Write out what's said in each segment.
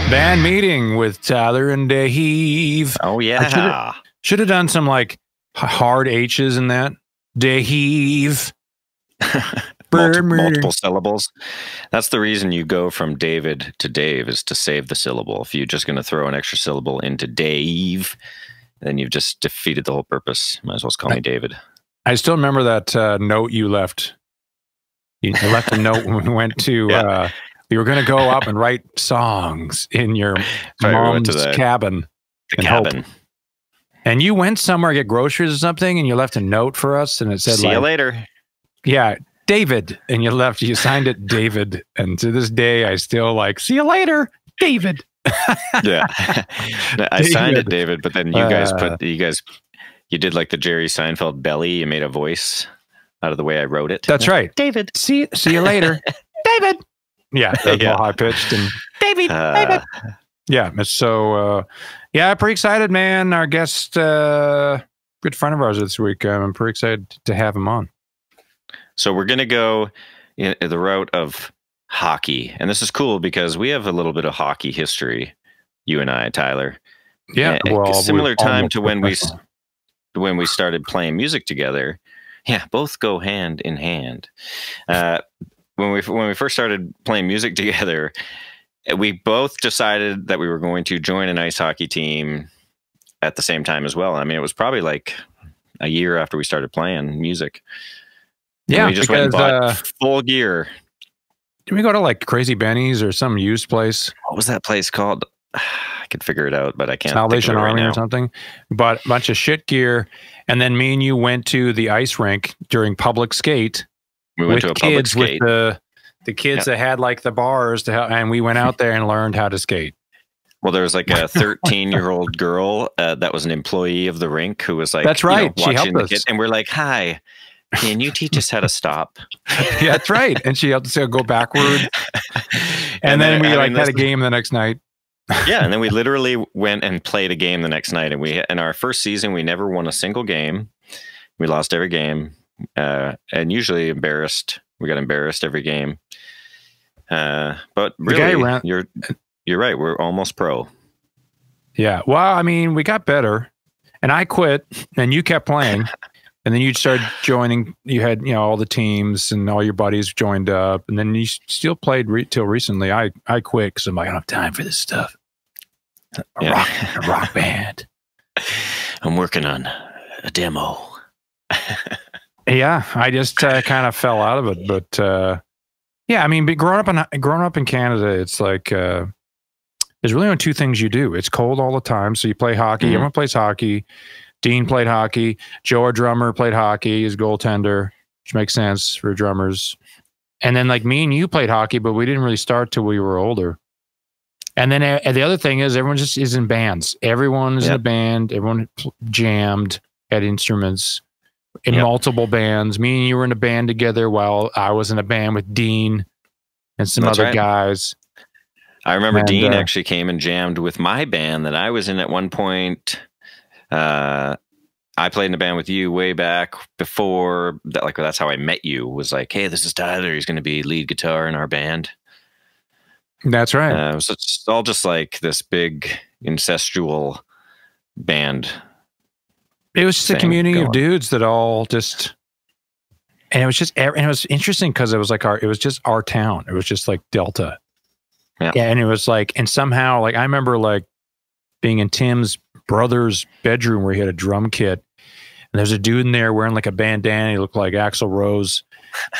Band meeting with Tyler and Dave. Oh, yeah. Should have done some like hard H's in that. Dave. Multiple syllables. That's the reason you go from David to Dave, is to save the syllable. If you're just going to throw an extra syllable into Dave, then you've just defeated the whole purpose. Might as well call me David. I still remember that note you left. You left a note when we went to... you were going to go up and write songs in your mom's cabin. The cabin. Hope. And you went somewhere to get groceries or something, and you left a note for us, and it said, "See you later." Yeah, David. And you signed it David. And to this day, I still like, "See you later, David." Yeah. I signed it David, but then you did like the Jerry Seinfeld belly. You made a voice out of the way I wrote it. That's right. David. See you later, David. Yeah, that's all high pitched and David. Yeah, so pretty excited, man. Our guest, good friend of ours this week. I'm pretty excited to have him on. So we're gonna go in the route of hockey, and this is cool because we have a little bit of hockey history. You and I, Tyler. Yeah, similar time to when we started playing music together. Yeah, both go hand in hand. When we first started playing music together, we both decided that we were going to join an ice hockey team at the same time as well. I mean, it was probably like a year after we started playing music. Yeah, we just went and bought full gear. Did we go to like Crazy Benny's or some used place? What was that place called? I could figure it out, but I can't. Salvation Army or something. Bought a bunch of shit gear, and then me and you went to the ice rink during public skate. We went to a public skate. With the kids that had like the bars to help, and we went out there and learned how to skate. Well, there was like a 13-year-old girl that was an employee of the rink who was like, "That's right." She helped us, and we're like, "Hi, can you teach us how to stop?" Yeah, that's right. And she helped us go backward. and then we had a game the next night. Yeah, and then we literally went and played a game the next night. And in our first season, we never won a single game. We lost every game, and usually embarrassed. We got embarrassed every game. But really, you're right. We're almost pro. Yeah. Well, I mean, we got better, and I quit, and you kept playing, and then you started joining. You had all the teams, and all your buddies joined up, and then you still played till recently. I quit because I'm like, I don't have time for this stuff. A rock band. I'm working on a demo. Yeah, I just kind of fell out of it, but yeah, I mean, growing up in Canada, it's like there's really only two things you do. It's cold all the time, so you play hockey. Mm-hmm. Everyone plays hockey. Dean played hockey. Joe, our drummer, played hockey. He's a goaltender, which makes sense for drummers. And then like me and you played hockey, but we didn't really start till we were older. And then the other thing is everyone just is in bands. Everyone is in a band. Everyone jammed, had instruments in multiple bands. Me and you were in a band together while I was in a band with Dean and some other guys. I remember Dean actually came and jammed with my band that I was in at one point. I played in a band with you way back before that. Like, that's how I met you, was like, "Hey, this is Tyler. He's going to be lead guitar in our band." That's right. So it's all just like this big incestual band. It was just a community of dudes that all just, and it was interesting because it was like it was just our town. It was just like Delta. Yeah. And it was like, and somehow like, I remember like being in Tim's brother's bedroom where he had a drum kit, and there's a dude in there wearing like a bandana. He looked like Axl Rose.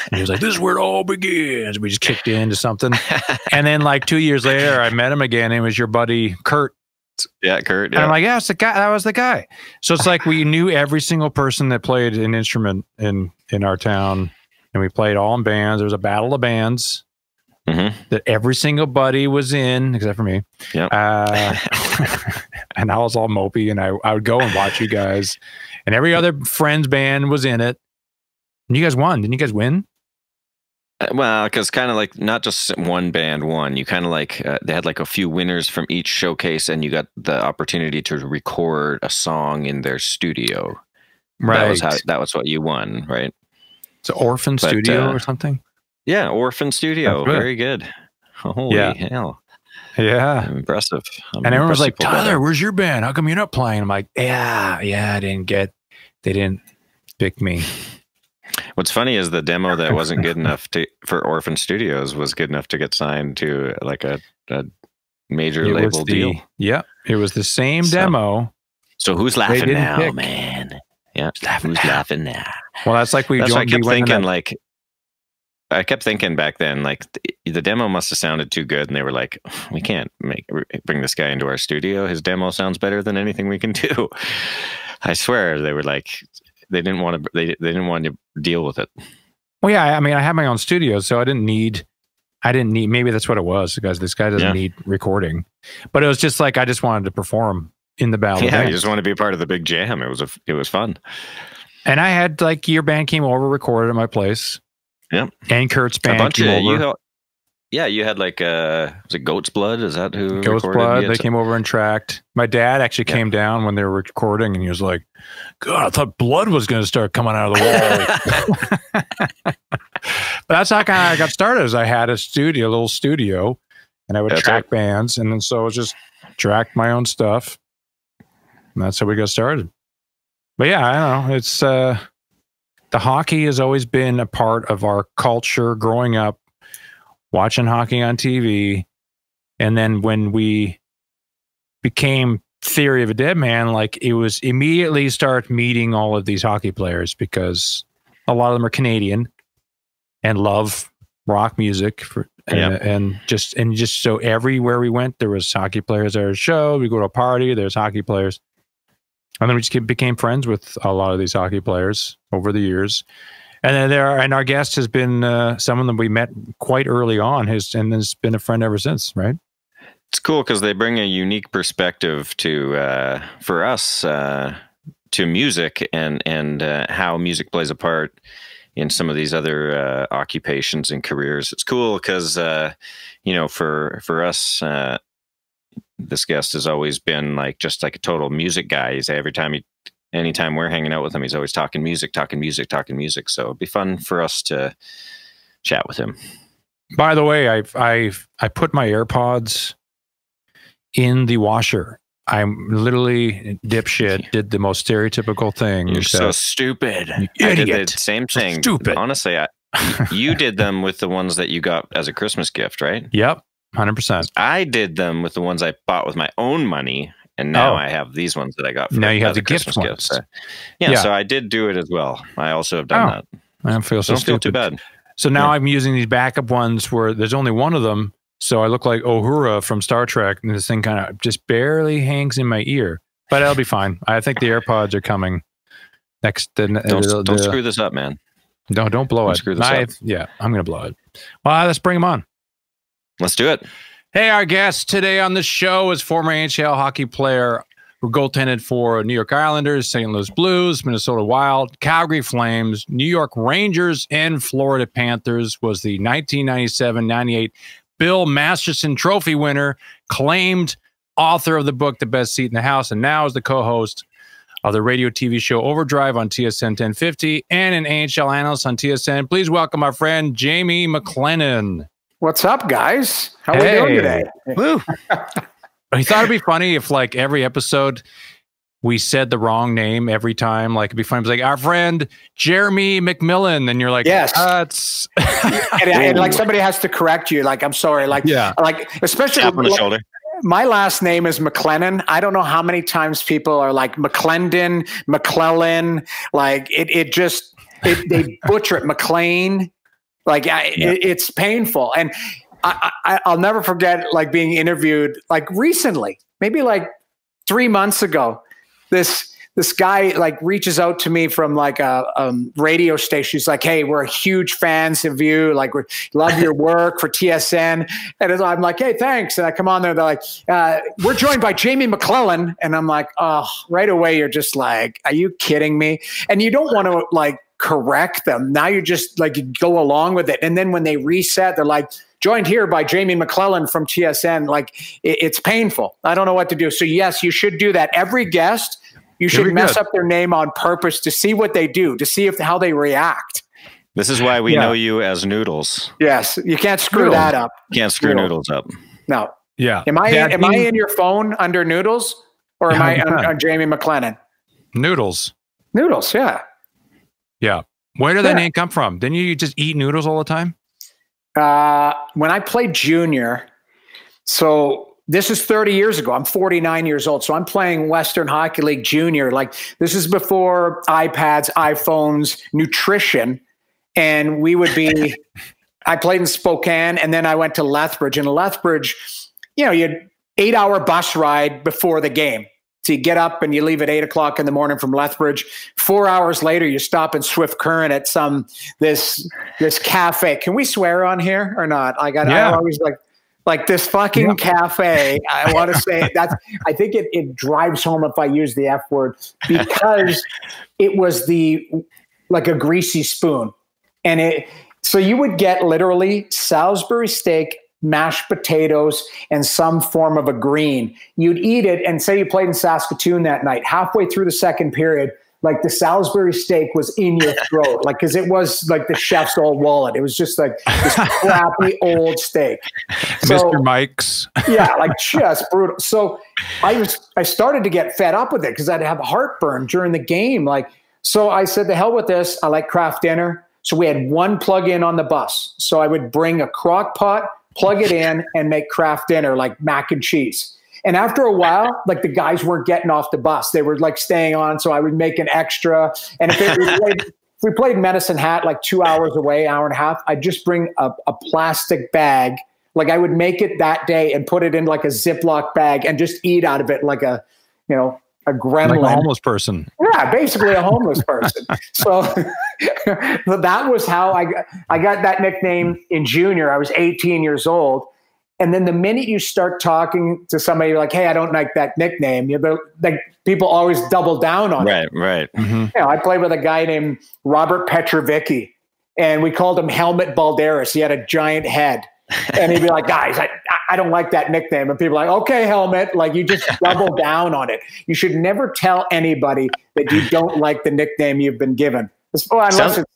And he was like, "This is where it all begins." We just kicked into something. And then like 2 years later, I met him again. And it was your buddy, Kurt. Yeah, Kurt. Yeah. And I'm like, "Yeah, it's the guy. That was the guy." So it's like we knew every single person that played an instrument in our town, and we played all in bands. There was a battle of bands that every single buddy was in, except for me. Yep. And I was all mopey, and I would go and watch you guys, and every other friend's band was in it. And you guys won. Didn't you guys win? Well, because kind of like not just one band won. You kind of like they had like a few winners from each showcase, and you got the opportunity to record a song in their studio. Right. That was what you won, right? It's Orphan Studio or something. Yeah, Orphan Studio. Very good. Holy hell! Yeah. Impressive. And everyone was like, Tyler, where's your band? How come you're not playing? I'm like, yeah, they didn't pick me. What's funny is the demo that wasn't good enough for Orphan Studios was good enough to get signed to like a major label deal. Yeah. It was the same demo. So who's laughing now, man? Yeah. Who's laughing now? Well, that's like I kept thinking back then, like the demo must have sounded too good, and they were like, "We can't bring this guy into our studio. His demo sounds better than anything we can do." I swear, they were like, they didn't want to deal with it. Well, yeah, I mean, I have my own studio, so I didn't need. Maybe that's what it was, because this guy doesn't need recording. But it was just like I just wanted to perform in the battle. Yeah, you just want to be part of the big jam. It was fun. And I had like your band came over, recorded at my place. Yeah, and Kurt's band came over. You had like was it Goat's Blood? Is that who? Goat's Blood. They came over and tracked. My dad actually came down when they were recording, and he was like, "God, I thought blood was going to start coming out of the wall." But that's how I got started. As I had a little studio, and I would track bands, and then so I just tracked my own stuff, and that's how we got started. But yeah, I don't know. It's the hockey has always been a part of our culture growing up, watching hockey on TV. And then when we became Theory of a Dead Man, like it was immediately start meeting all of these hockey players, because a lot of them are Canadian and love rock music and just so everywhere we went, there was hockey players at our show. We go to a party, there's hockey players. And then we just became friends with a lot of these hockey players over the years. And then our guest has been someone that we met quite early on, and has been a friend ever since, right? It's cool because they bring a unique perspective to for us to music and how music plays a part in some of these other occupations and careers. It's cool because for us. This guest has always been just like a total music guy. He's anytime we're hanging out with him, he's always talking music. So it'd be fun for us to chat with him. By the way, I put my AirPods in the washer. I'm literally dipshit. Did the most stereotypical thing. You're so stupid. I did the same thing. Stupid. Honestly, you did them with the ones that you got as a Christmas gift, right? Yep. 100%. I did them with the ones I bought with my own money, and now I have these ones that I got. Now you have the gift ones. So I did do it as well. I also have done that. I don't feel too bad. So now I'm using these backup ones where there's only one of them, so I look like Uhura from Star Trek, and this thing kind of just barely hangs in my ear. But it'll be fine. I think the AirPods are coming next. Don't screw this up, man. Don't blow it. Screw this up. Yeah, I'm gonna blow it. Well, let's bring them on. Let's do it. Hey, our guest today on the show is former NHL hockey player who goaltended for New York Islanders, St. Louis Blues, Minnesota Wild, Calgary Flames, New York Rangers, and Florida Panthers. Was the 1997-98 Bill Masterson Trophy winner, claimed author of the book The Best Seat in the House, and now is the co-host of the radio TV show Overdrive on TSN 1050 and an NHL analyst on TSN. Please welcome our friend Jamie McLennan. What's up, guys? How are we doing today? Woo. I thought it'd be funny if, like, every episode we said the wrong name every time. Like, it'd be funny. It's like, our friend Jamie McLennan, and you're like, yes, that's and like somebody has to correct you. Like, I'm sorry. Like, like especially tap on the shoulder. My last name is McLennan. I don't know how many times people are like McLendon, McClellan. Like they butcher it. McLean. Like it's painful. And I'll never forget like being interviewed like recently, maybe like 3 months ago. This guy like reaches out to me from like a radio station. He's like, "Hey, we're huge fans of you. Like, we love your work for TSN." And I'm like, "Hey, thanks." And I come on there. They're like, "We're joined by Jamie McLennan." And I'm like, "Oh," right away. You're just like, "Are you kidding me?" And you don't want to like correct them. Now you just like go along with it. And then when they reset, they're like, "Joined here by Jamie McLennan from TSN." Like it's painful. I don't know what to do. So yes, you should do that. Every guest, you should mess up their name on purpose to see what they do, to see how they react. This is why we know you as Noodles. Yes, you can't screw that up. Can't screw Noodles up. No. Yeah. Am I in your phone under Noodles, or am I on Jamie McLennan? Noodles. Noodles, yeah. Yeah. Where did that name come from? Didn't you just eat noodles all the time? When I played junior, so this is 30 years ago. I'm 49 years old. So I'm playing Western Hockey League junior. Like, this is before iPads, iPhones, nutrition. And we would be, I played in Spokane, and then I went to Lethbridge. And Lethbridge, you had 8-hour bus ride before the game. So you get up and you leave at 8 o'clock in the morning from Lethbridge. 4 hours later, you stop in Swift Current at this cafe. Can we swear on here or not? I always like this fucking cafe. I want to say I think it drives home if I use the F word, because it was like a greasy spoon. And so you would get literally Salisbury steak, mashed potatoes, and some form of a green. You'd eat it, and say you played in Saskatoon that night. Halfway through the second period, like, the Salisbury steak was in your throat, like, because it was like the chef's old wallet. It was just like this crappy old steak. So, Mr. Mike's. Yeah, like, just brutal. So I started to get fed up with it because I'd have heartburn during the game. Like, so I said, the hell with this. I like craft dinner. So we had one plug-in on the bus. So I would bring a crock pot, plug it in, and make craft dinner, like mac and cheese. And after a while, like, the guys weren't getting off the bus. They were like staying on. So I would make an extra. And if we played Medicine Hat, like 2 hours away, hour and a half, I'd just bring a plastic bag. Like, I would make it that day and put it in like a Ziploc bag and just eat out of it like a gremlin. Like a homeless person. Yeah, basically a homeless person. So that was how I got that nickname in junior. I was 18 years old. And then the minute you start talking to somebody, you're like, hey, I don't like that nickname. Like, people always double down on it. Right. Mm-hmm. I played with a guy named Robert Petrovicki, and we called him Helmet Balderas. He had a giant head. And he'd be like, guys, I don't like that nickname. And people are like, okay, Helmet, like, you just double down on it. You should never tell anybody that you don't like the nickname you've been given. Unless it's,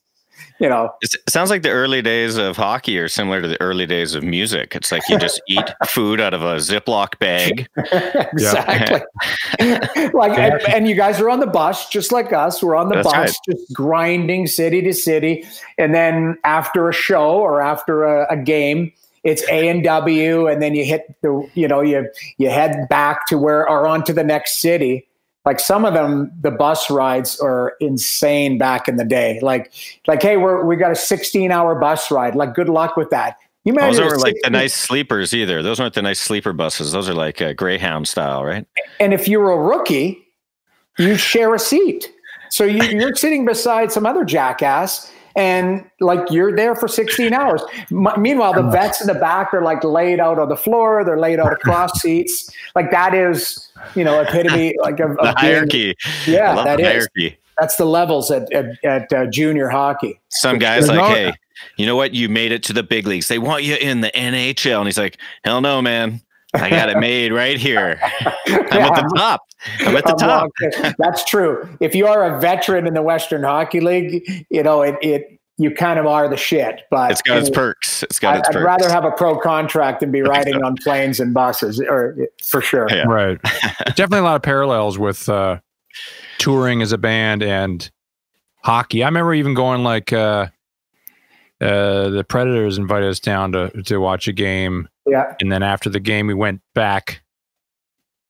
It sounds like the early days of hockey are similar to the early days of music. It's like you just eat food out of a Ziploc bag. Exactly. And you guys are on the bus, just like us. We're on the bus, just grinding city to city. And then after a show or after a game, it's A&W, and then you hit you head back to or on to the next city. Like, some of them, the bus rides are insane back in the day. Like, hey, we got a 16-hour bus ride. Like, good luck with that. You Those aren't like the nice sleepers either. Those aren't the nice sleeper buses. Those are like Greyhound style, right? And if you're a rookie, you share a seat. So you're sitting beside some other jackass, and like, you're there for 16 hours. Meanwhile, the vets in the back are like laid out on the floor. They're laid out across seats. Like, that is, epitome like of hierarchy. That is. Hierarchy. That's the levels at junior hockey. Some guys hey, you know what? You made it to the big leagues. They want you in the NHL. And he's like, hell no, man. I got it made right here. I'm at the top. I'm at the top. That's true. If you are a veteran in the Western Hockey League, you kind of are the shit. But it's got its perks. I'd rather have a pro contract than be riding on planes and buses, or for sure. Yeah. Right. Definitely a lot of parallels with touring as a band and hockey. I remember even going like the Predators invited us down to watch a game. Yeah. And then after the game, we went back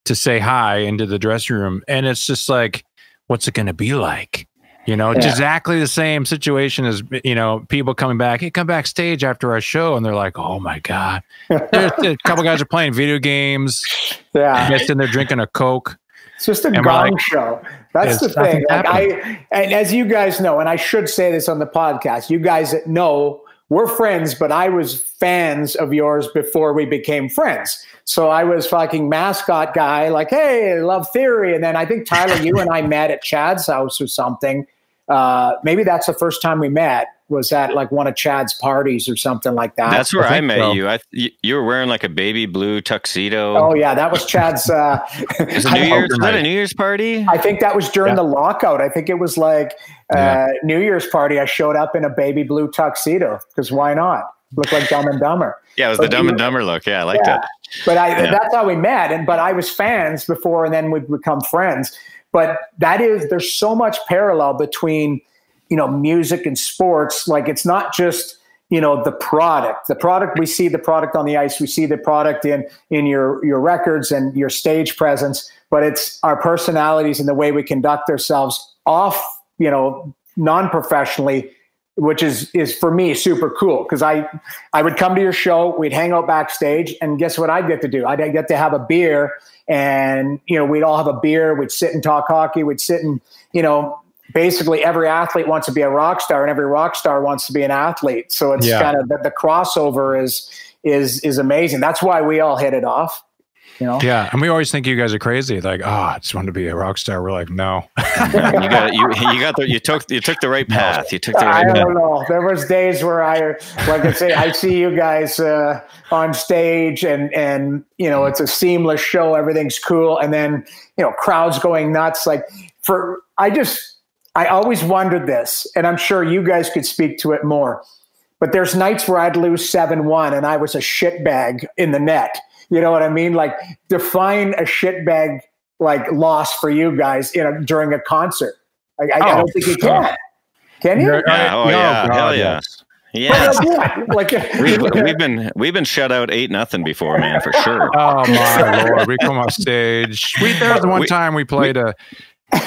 to say hi into the dressing room. And it's just like, what's it going to be like? It's exactly the same situation as, people coming back. Hey, come backstage after our show. And they're like, oh my God. A couple guys are playing video games. Yeah. Just in there drinking a Coke. It's just a gong show. That's the thing. And as you guys know, and I should say this on the podcast, you guys know, we're friends, but I was fans of yours before we became friends. So I was fucking mascot guy, like, hey, I love Theory. And then I think, Tyler, you and I met at Chad's house or something. Maybe that's the first time we met, was at like one of Chad's parties or something like that. That's where I met you. You were wearing like a baby blue tuxedo. Oh yeah, that was Chad's. Was that a New Year's party? I think that was during the lockout. I think it was like New Year's party. I showed up in a baby blue tuxedo because why not? Looked like Dumb and Dumber. Yeah, it was the Dumb and Dumber look. Yeah, I liked it. But that's how we met. But I was fans before, and then we've become friends. But there's so much parallel between, music and sports. Like, it's not just, the product, we see the product on the ice, we see the product in your records and your stage presence, but it's our personalities and the way we conduct ourselves off, non-professionally, which is for me super cool. Cause I would come to your show, we'd hang out backstage, and guess what I'd get to do? I'd get to have a beer, and, we'd all have a beer. We'd sit and talk hockey. We'd sit and, basically every athlete wants to be a rock star, and every rock star wants to be an athlete. So it's kind of the crossover is amazing. That's why we all hit it off. Yeah, and we always think you guys are crazy. Like, oh, I just want to be a rock star. We're like, no. you took the right path. You took the right path. I don't know. There was days where I see you guys on stage, and it's a seamless show. Everything's cool, and then crowds going nuts. Like I always wondered this, and I'm sure you guys could speak to it more. But there's nights where I'd lose 7-1, and I was a shitbag in the net. You know what I mean? Like, define a shitbag loss for you guys during a concert. I don't think you can. Can you? Hell yeah. Yeah, we've been shut out 8-0 before, man, for sure. Oh my Lord, we come off stage. There was the one time we played it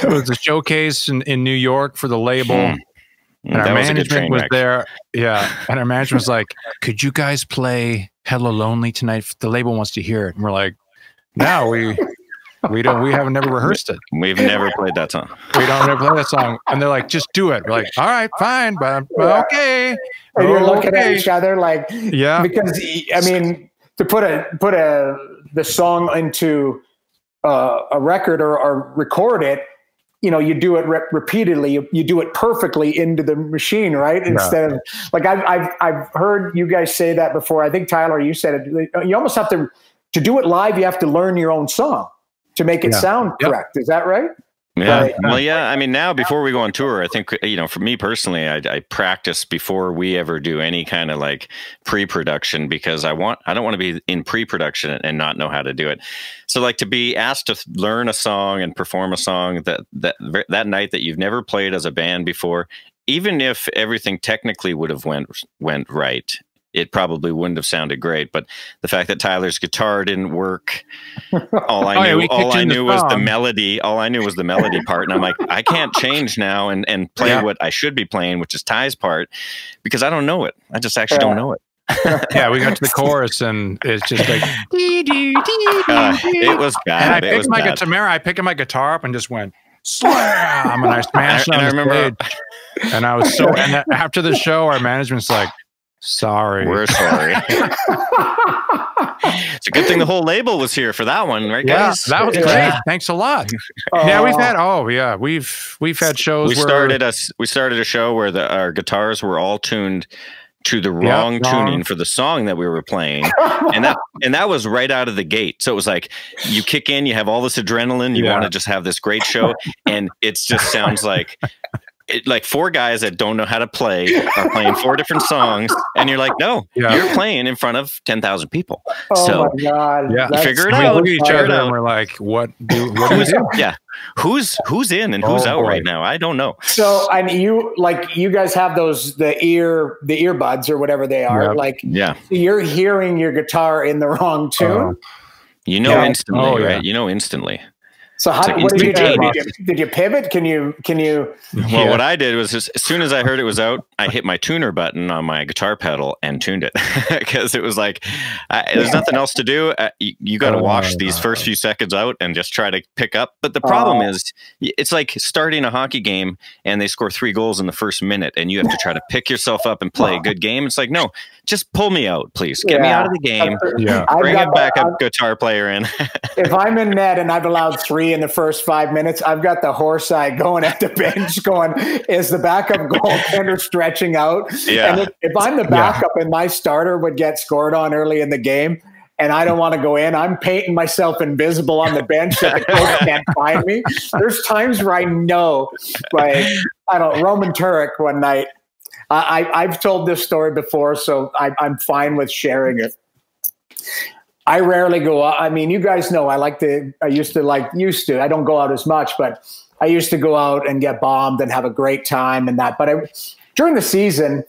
was a showcase in New York for the label. And our management was there. Yeah. And our management was like, could you guys play Hello Lonely tonight? The label wants to hear it. And we're like, no, we haven't never rehearsed it. We've never played that song. We don't ever play that song. And they're like, just do it. We're like, all right, fine, but okay. And you're looking at each other like, yeah. Because I mean, to put the song into a record or record it, you do it repeatedly. You do it perfectly into the machine, right? Instead of I've heard you guys say that before. I think Tyler, you said it. You almost have to do it live. You have to learn your own song to make it sound correct. Is that right? Yeah. Right. Well, yeah. I mean, now before we go on tour, I think, for me personally, I practice before we ever do any kind of pre-production, because I don't want to be in pre-production and not know how to do it. So to be asked to learn a song and perform a song that night that you've never played as a band before, even if everything technically would have went right, it probably wouldn't have sounded great. But the fact that Tyler's guitar didn't work, all I knew was the melody. All I knew was the melody part. And I'm like, I can't change now and play what I should be playing, which is Ty's part, because I don't know it. I just actually don't know it. Yeah, we got to the chorus, and it's just like, it was bad. I picked my guitar up and just went slam, and I smashed it on the stage. And I was and after the show, our management's like, sorry. We're sorry. It's a good thing the whole label was here for that one, right, guys? Yeah, that was great. Thanks a lot. Yeah, we've had shows. We started a show where our guitars were all tuned to the wrong tuning for the song that we were playing, and that was right out of the gate. So it was like, you kick in, you have all this adrenaline, you want to just have this great show, and it just sounds like four guys that don't know how to play are playing 4 different songs, and you're like, no, you're playing in front of 10,000 people. Oh my God. Yeah. Figure it we out. Look at each other and we're like, what do we do? Yeah. Who's in and who's out right now? I don't know. So, and you guys have the earbuds or whatever they are. You're hearing your guitar in the wrong tune. Instantly, right? Instantly. So what did you do? Did you pivot? Can you? Well, what I did was, as soon as I heard it was out, I hit my tuner button on my guitar pedal and tuned it, because it was like, there's nothing else to do. You got to wash these first few seconds out and just try to pick up. But the problem is, it's like starting a hockey game and they score 3 goals in the first minute, and you have to try to pick yourself up and play a good game. It's like, no, just pull me out, please. Get me out of the game. Bring a backup guitar player in. If I'm in net and I've allowed 3 in the first 5 minutes, I've got the horse eye going at the bench going, is the backup goaltender stretching out? Yeah. And if I'm the backup and my starter would get scored on early in the game and I don't want to go in, I'm painting myself invisible on the bench so the coach can't find me. There's times where I know, Roman Turek one night, I've told this story before, so I'm fine with sharing it. I rarely go out. I mean, you guys know I used to. I don't go out as much, but I used to go out and get bombed and have a great time and that. But during the season,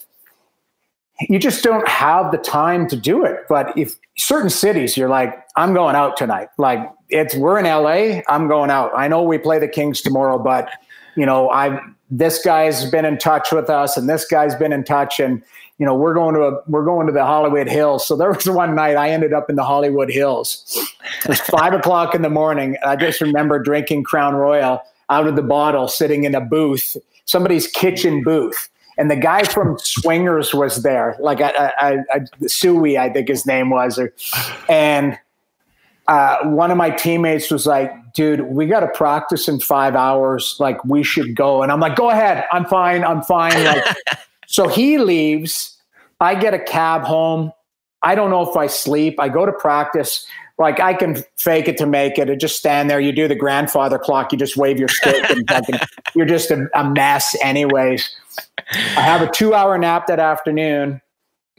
you just don't have the time to do it. But if certain cities, you're like, I'm going out tonight. Like we're in LA, I'm going out. I know we play the Kings tomorrow, but this guy's been in touch with us and this guy's been in touch, and we're going to the Hollywood Hills. So there was one night I ended up in the Hollywood Hills. It was 5 o'clock in the morning. I just remember drinking Crown Royal out of the bottle, sitting in a booth, somebody's kitchen booth. And the guy from Swingers was there, like Suey, I think his name was. And one of my teammates was like, dude, we got to practice in 5 hours. Like, we should go. And I'm like, go ahead. I'm fine. Like, so he leaves. I get a cab home. I don't know if I sleep. I go to practice. Like, I can fake it to make it and just stand there. You do the grandfather clock. You just wave your stick. And you're just a mess anyways. I have a 2-hour nap that afternoon,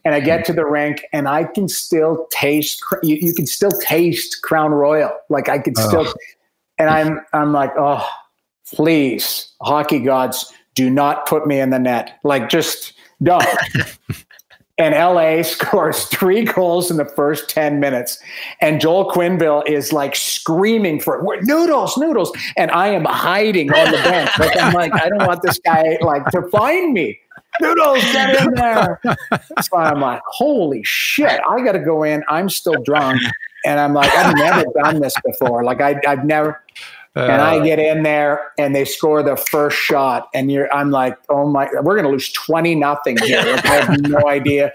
and I get to the rink, and I can still taste. You can still taste Crown Royal. Like, I can still, and I'm like, oh, please, hockey gods, do not put me in the net. Like, just don't. And LA scores 3 goals in the first 10 minutes. And Joel Quenneville is like screaming for Noodles. And I am hiding on the bench. Like, I'm like, I don't want this guy like to find me. Noodles, get in there. So I'm like, holy shit, I got to go in. I'm still drunk. And I'm like, I've never done this before. Like, I've never. And I get in there and they score the first shot. And I'm like, oh my, we're going to lose 20-0 here. Like, I have no idea.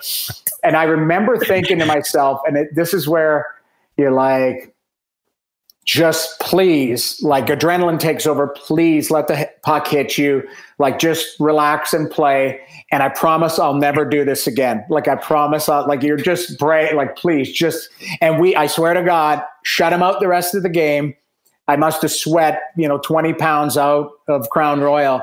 And I remember thinking to myself, and this is where you're like, just please, like, adrenaline takes over. Please let the puck hit you. Like, just relax and play. And I promise I'll never do this again. Like, I promise you're just brave. Like, please just, I swear to God, shut him out the rest of the game. I must have sweat, 20 pounds out of Crown Royal,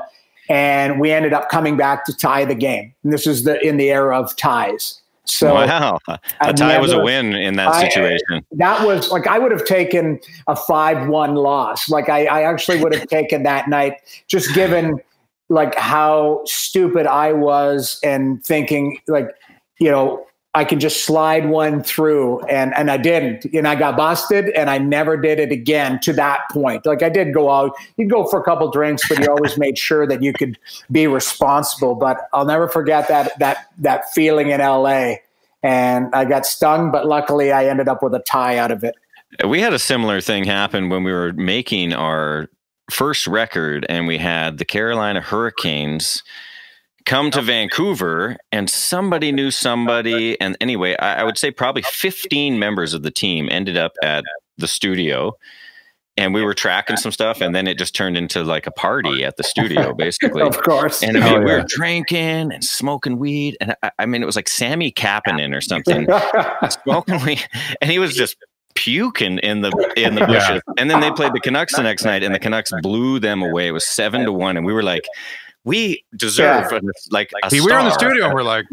and we ended up coming back to tie the game. And this is in the era of ties. So wow, a tie was a win in that situation. That was like, I would have taken a 5-1 loss. Like, I actually would have taken that night, just given like how stupid I was and thinking like, I can just slide one through, and I didn't, and I got busted, and I never did it again to that point. Like, I did go out, you'd go for a couple drinks, but you always made sure that you could be responsible. But I'll never forget that feeling in LA, and I got stung, but luckily I ended up with a tie out of it. We had a similar thing happen when we were making our first record, and we had the Carolina Hurricanes come to Vancouver, and somebody knew somebody. And anyway, I would say probably 15 members of the team ended up at the studio, and we were tracking some stuff, and then it just turned into like a party at the studio, basically. Of course. And I mean, we were drinking and smoking weed, and I mean, it was like Sammy Kapanen or something, smoking weed, and he was just puking in the bushes. And then they played the Canucks the next night, and the Canucks blew them away. It was 7-1, and we were like, we deserve like a star. We were in the studio and we're like,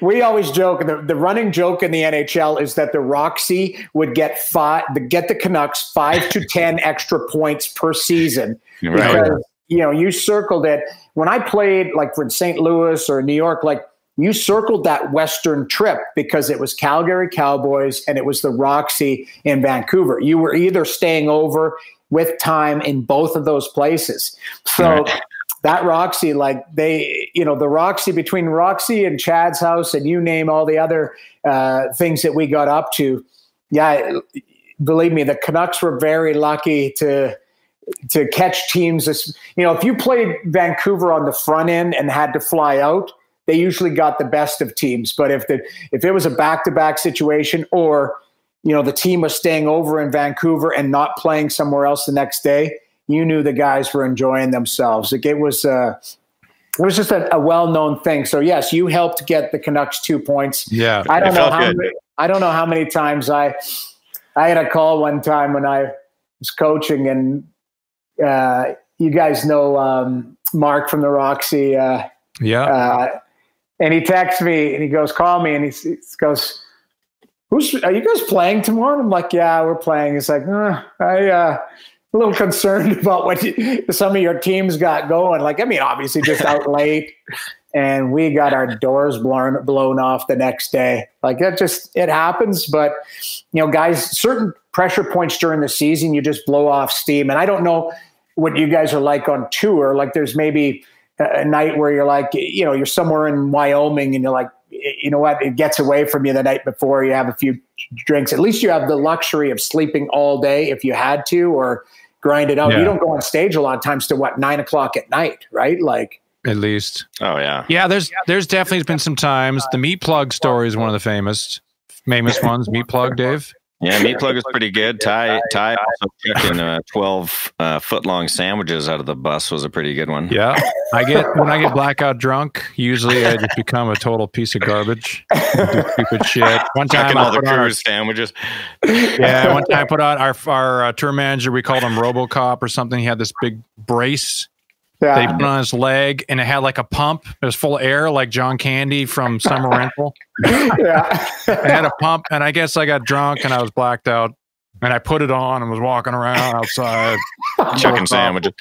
we always joke, the running joke in the NHL is that the Roxy would get the Canucks 5 to 10 extra points per season. Right. Because, you circled it. When I played like for St. Louis or New York, like, you circled that Western trip because it was Calgary Cowboys and it was the Roxy in Vancouver. You were either staying over with time in both of those places. So that Roxy, like the Roxy, between Roxy and Chad's house, and you name all the other things that we got up to. Yeah, believe me, the Canucks were very lucky to catch teams. If you played Vancouver on the front end and had to fly out, they usually got the best of teams. But if it was a back-to-back situation, or the team was staying over in Vancouver and not playing somewhere else the next day, you knew the guys were enjoying themselves. Like, it was just a well-known thing. So yes, you helped get the Canucks 2 points. Yeah, I don't know how many times I had a call one time when I was coaching, and you guys know Mark from the Roxy. And he texts me and he goes, call me. And he goes, are you guys playing tomorrow? And I'm like, yeah, we're playing. He's like, a little concerned about what some of your teams got going. Like, I mean, obviously just out late. And we got our doors blown off the next day. Like, it happens. But, you know, guys, certain pressure points during the season, you just blow off steam. And I don't know what you guys are like on tour. Like, there's maybe a night where you're like, you know, you're somewhere in Wyoming and you're like, you know what, it gets away from you the night before, you have a few drinks. At least you have the luxury of sleeping all day if you had to, or grind it out. Yeah. You don't go on stage a lot of times to 9 o'clock at night, right? Like, at least. Oh yeah. Yeah, there's definitely been some times. The meat plug story is one of the famous ones. Meat plug, Dave. Yeah, meat plug is pretty good. Ty also chucking 12 foot-long sandwiches out of the bus was a pretty good one. Yeah, when I get blackout drunk, usually I just become a total piece of garbage. Do stupid shit. One time all the cruise sandwiches. Yeah, one time I put on our tour manager. We called him RoboCop or something. He had this big brace. Yeah. They put on his leg, and it had like a pump. It was full of air, like John Candy from Summer Rental. Yeah. It had a pump, and I guess I got drunk and I was blacked out, and I put it on and was walking around outside, chucking sandwiches.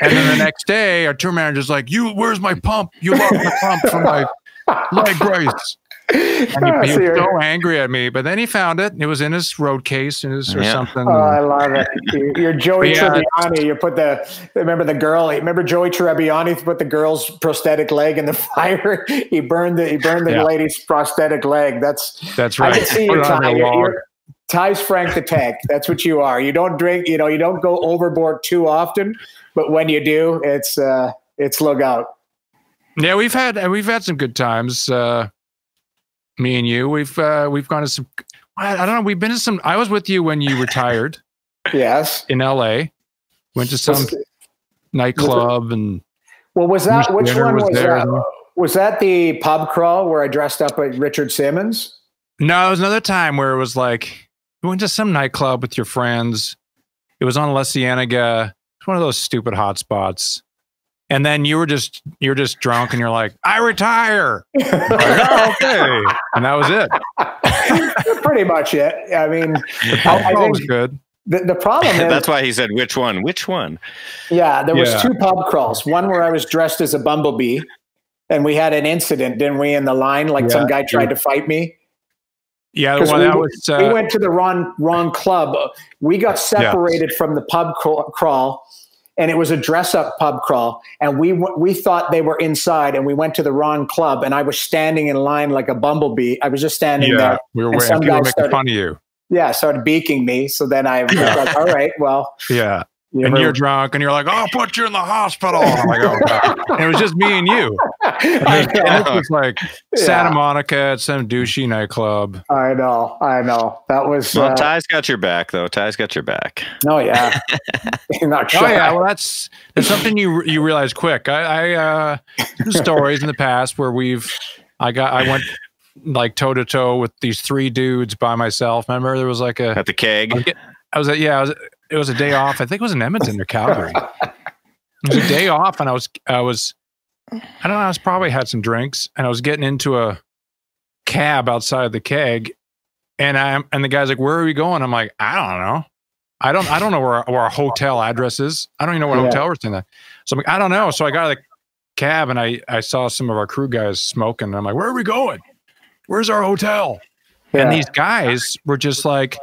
And then the next day, our tour manager's like, "Where's my pump? You lost my pump from my leg brace." And he was so angry at me, but then he found it. It was in his road case or something. Oh, I love it. You're Joey Tribbiani. You put remember Joey Tribbiani put the girl's prosthetic leg in the fire? He burned the lady's prosthetic leg. That's right. I can see you, Ty. Ty's Frank the Tank. That's what you are. You don't drink, you don't go overboard too often, but when you do, it's look out. Yeah, we've had some good times. Me and you, we've gone to some. I don't know. We've been to some. I was with you when you retired. Yes. In LA, went to some nightclub and. Well, was that which one was that? Was that the pub crawl where I dressed up at Richard Simmons? No, it was another time where it was like we went to some nightclub with your friends. It was on La Cienega. It's one of those stupid hot spots. And then you're just drunk and you're like, I retire. Like, oh, okay. And that was it. Pretty much it. I mean, the pub was good. The problem is that's why he said, which one? Which one? Yeah, there was two pub crawls. One where I was dressed as a bumblebee, and we had an incident, didn't we, in the line? Like some guy tried to fight me. Yeah, well, we went to the wrong club. We got separated from the pub crawl. And it was a dress-up pub crawl, and we thought they were inside, and we went to the wrong club, and I was standing in line like a bumblebee. I was just standing there. We were making fun of you. Yeah, started beaking me. So then I was like, all right, well. Yeah. And you're drunk, and you're like, I'll put you in the hospital. And I'm like, oh, God. And it was just me and you. And it was like Santa Monica at some douchey nightclub. I know. That was. Well, Ty's got your back, though. Ty's got your back. Oh, yeah. Not sure. Oh, yeah. Well, that's something you realize quick. I stories in the past where I went like toe to toe with these three dudes by myself. Remember, there was like at the keg. It was a day off. I think it was in Edmonton or Calgary. It was a day off, and I probably had some drinks, and I was getting into a cab outside the keg, and the guy's like, "Where are we going?" I'm like, "I don't know. I don't know where our hotel address is. I don't even know what hotel we're staying at." So I'm like, "I don't know." So I got out of the cab, and I saw some of our crew guys smoking, and I'm like, "Where are we going? Where's our hotel?" Yeah. And these guys were just like,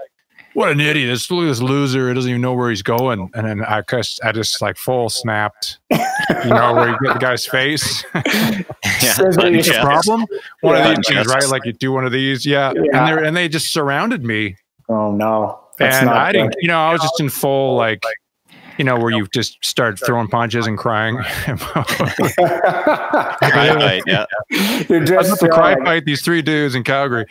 what an idiot. This loser. He doesn't even know where he's going. And then I just like full snapped, where you get the guy's face. The problem? One of these things, right? Like you do one of these. Yeah. And they just surrounded me. Oh, no. And I didn't, I was just in full, like, where you just start throwing punches and crying. Cry fight, yeah. You're just the cry fight, these three dudes in Calgary.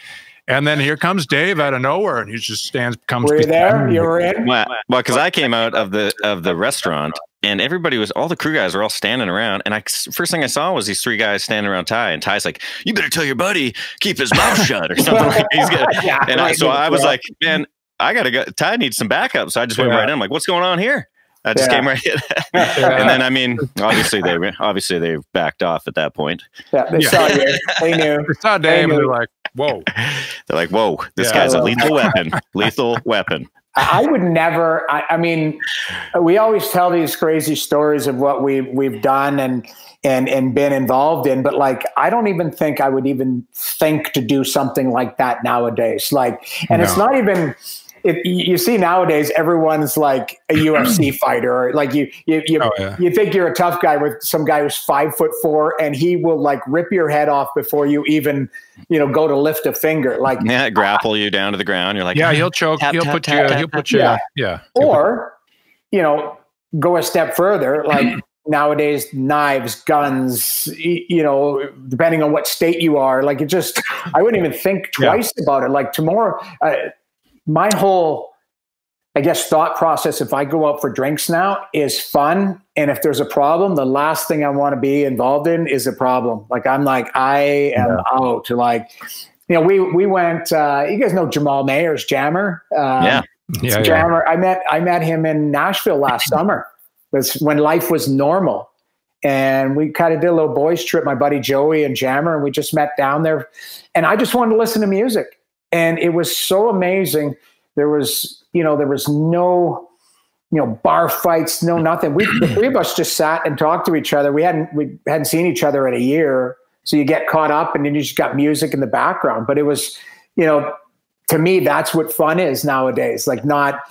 And then here comes Dave out of nowhere, and he just comes. Were you there? You were in? Well, because I came out of the restaurant, and all the crew guys were all standing around, and first thing I saw was these three guys standing around Ty, and Ty's like, "You better tell your buddy keep his mouth shut," or something. Like I was like, "Man, I gotta go. Ty needs some backup." So I just went right in. I'm like, "What's going on here?" I just came right in. And then, I mean, obviously they backed off at that point. Yeah, they saw you. They knew. They saw Dave and they're like, whoa. They're like, whoa, this guy's a lethal weapon. Lethal weapon. I would never. I mean, we always tell these crazy stories of what we've done and been involved in, but like, I don't even think I would even think to do something like that nowadays. Like, and it's not even. You see nowadays, everyone's like a UFC fighter, or like you think you're a tough guy with some guy who's 5'4" and he will like rip your head off before you even, go to lift a finger. Like, grapple you down to the ground. You're like, he'll choke. He'll put you. Yeah. Or, go a step further. Like nowadays, knives, guns, depending on what state you are, like I wouldn't even think twice about it. Like tomorrow, my whole, I guess, thought process, if I go out for drinks now, is fun. And if there's a problem, the last thing I want to be involved in is a problem. Like, I'm like, I am out. Like, we went, you guys know Jamal Mayer's Jammer. Jammer. I met him in Nashville last summer. That's when life was normal. And we kind of did a little boys trip, my buddy Joey and Jammer, and we just met down there. And I just wanted to listen to music. And it was so amazing. There was no, bar fights, no nothing. The three of us just sat and talked to each other. We hadn't seen each other in a year. So you get caught up and then you just got music in the background. But it was, to me, that's what fun is nowadays. Like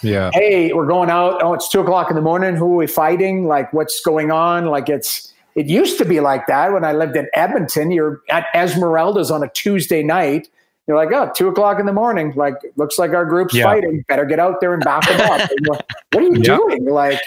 hey, we're going out. Oh, it's 2:00 in the morning. Who are we fighting? Like, what's going on? Like it used to be like that when I lived in Edmonton. You're at Esmeralda's on a Tuesday night. You're like, oh, 2:00 in the morning. Like, looks like our group's fighting. Better get out there and back them up. Like, what are you doing? Like,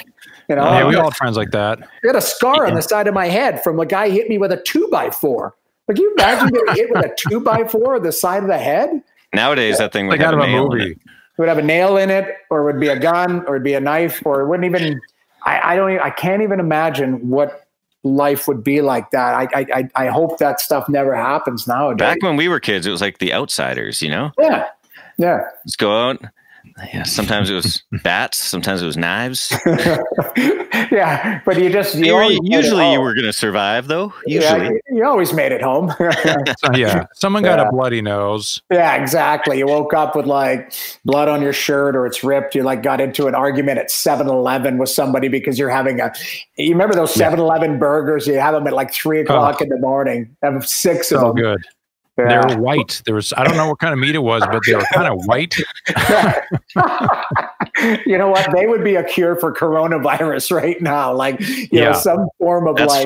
we all had friends like that. I got a scar on the side of my head from a guy hit me with a 2x4. Like, you imagine getting hit with a 2x4 on the side of the head? Nowadays, that thing would have a nail in it. It would have a nail in it, or it would be a gun, or it'd be a knife, or it wouldn't even. I can't even imagine what life would be like that. I hope that stuff never happens nowadays. Back when we were kids, it was like The Outsiders, Yeah. Let's go out. Yeah, sometimes it was bats, sometimes it was knives. Yeah, but usually you were going to survive, though. Usually, you always made it home. Someone got a bloody nose. Yeah, exactly. You woke up with like blood on your shirt, or it's ripped. You like got into an argument at 7-Eleven with somebody because you're having you remember those 7-Eleven burgers? You have them at like 3:00 in the morning. Have 6 of them. Good. Yeah. They were white. I don't know what kind of meat it was, but they were kind of white. You know what? They would be a cure for coronavirus right now. Like, you know, some form of that's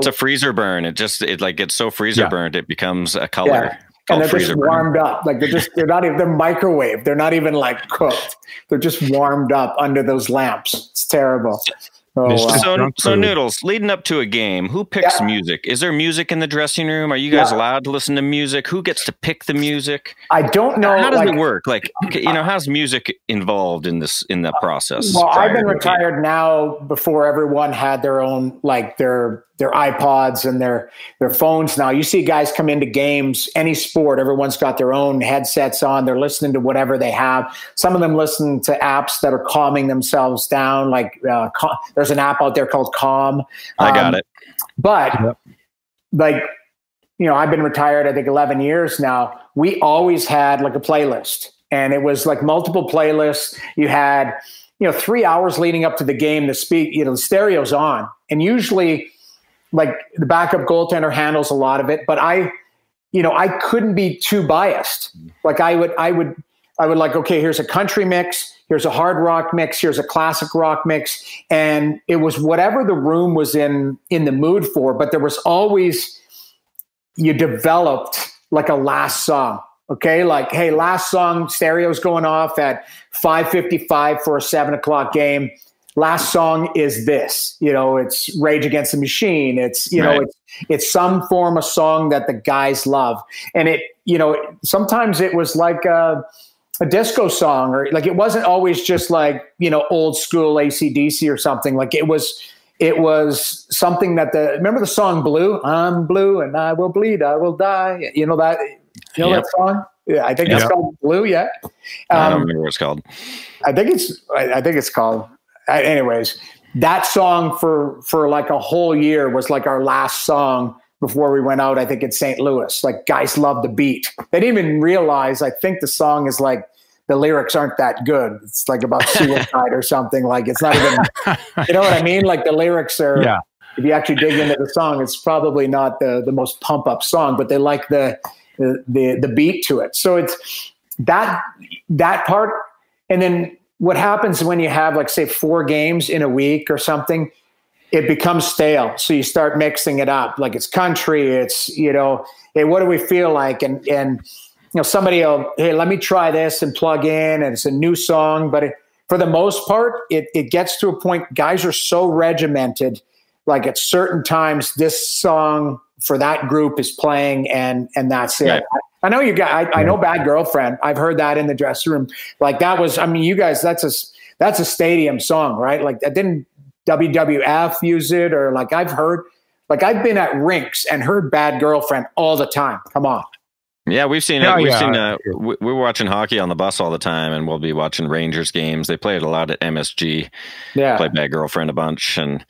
a freezer burn. It gets so freezer burned, it becomes a color. Yeah. And they're just warmed up. Like they're microwaved. They're not even like cooked. They're just warmed up under those lamps. It's terrible. So Noodles, leading up to a game, who picks music? Is there music in the dressing room? Are you guys allowed to listen to music? Who gets to pick the music? I don't know. How does it work? Like, how's music involved in the process? Well, I've been retired now before everyone had their own, like their iPods and their phones now. You see guys come into games, any sport, everyone's got their own headsets on. They're listening to whatever they have. Some of them listen to apps that are calming themselves down. Like there's an app out there called Calm. I got it. But I've been retired, I think 11 years now. We always had like a playlist, and it was like multiple playlists. You had, 3 hours leading up to the game, the stereo's on, and usually like the backup goaltender handles a lot of it, but I couldn't be too biased. Like I would like, okay, here's a country mix, here's a hard rock mix, here's a classic rock mix. And it was whatever the room was in the mood for, but there was always, you developed like a last song. Okay. Like, hey, last song, stereo's going off at 5:55 for a 7:00 game. Last song is this, it's Rage Against the Machine. It's, it's some form of song that the guys love. And it, sometimes it was like a disco song, or like, it wasn't always just like, old school AC/DC or something. Like it was something that remember the song Blue? I'm blue and I will bleed, I will die. That song? Yeah. I think it's called Blue. Yeah. I don't remember what it's called. I think it's called, anyways, that song for like a whole year was like our last song before we went out, I think in St. Louis. Like, guys love the beat. They didn't even realize, I think the song is like, the lyrics aren't that good. It's like about suicide or something. Like, it's not even, you know what I mean? Like, the lyrics are, if you actually dig into the song, it's probably not the most pump up song, but they like the beat to it. So it's that part. And then what happens when you have, like, say 4 games in a week or something, it becomes stale. So you start mixing it up. Like, it's country, it's, you know, hey, what do we feel like? And you know, somebody will, hey, let me try this and plug in, and it's a new song. But for the most part, it gets to a point, guys are so regimented, like at certain times, this song for that group is playing, and that's it. Right. I know you guys, I know Bad Girlfriend. I've heard that in the dressing room. Like, that was, I mean, you guys, that's a stadium song, right? Like, that didn't WWF use it, or like, I've been at rinks and heard Bad Girlfriend all the time. Come on. Yeah, we've seen it. We're watching hockey on the bus all the time, and we'll be watching Rangers games. They play it a lot at MSG. Yeah, play Bad Girlfriend a bunch, and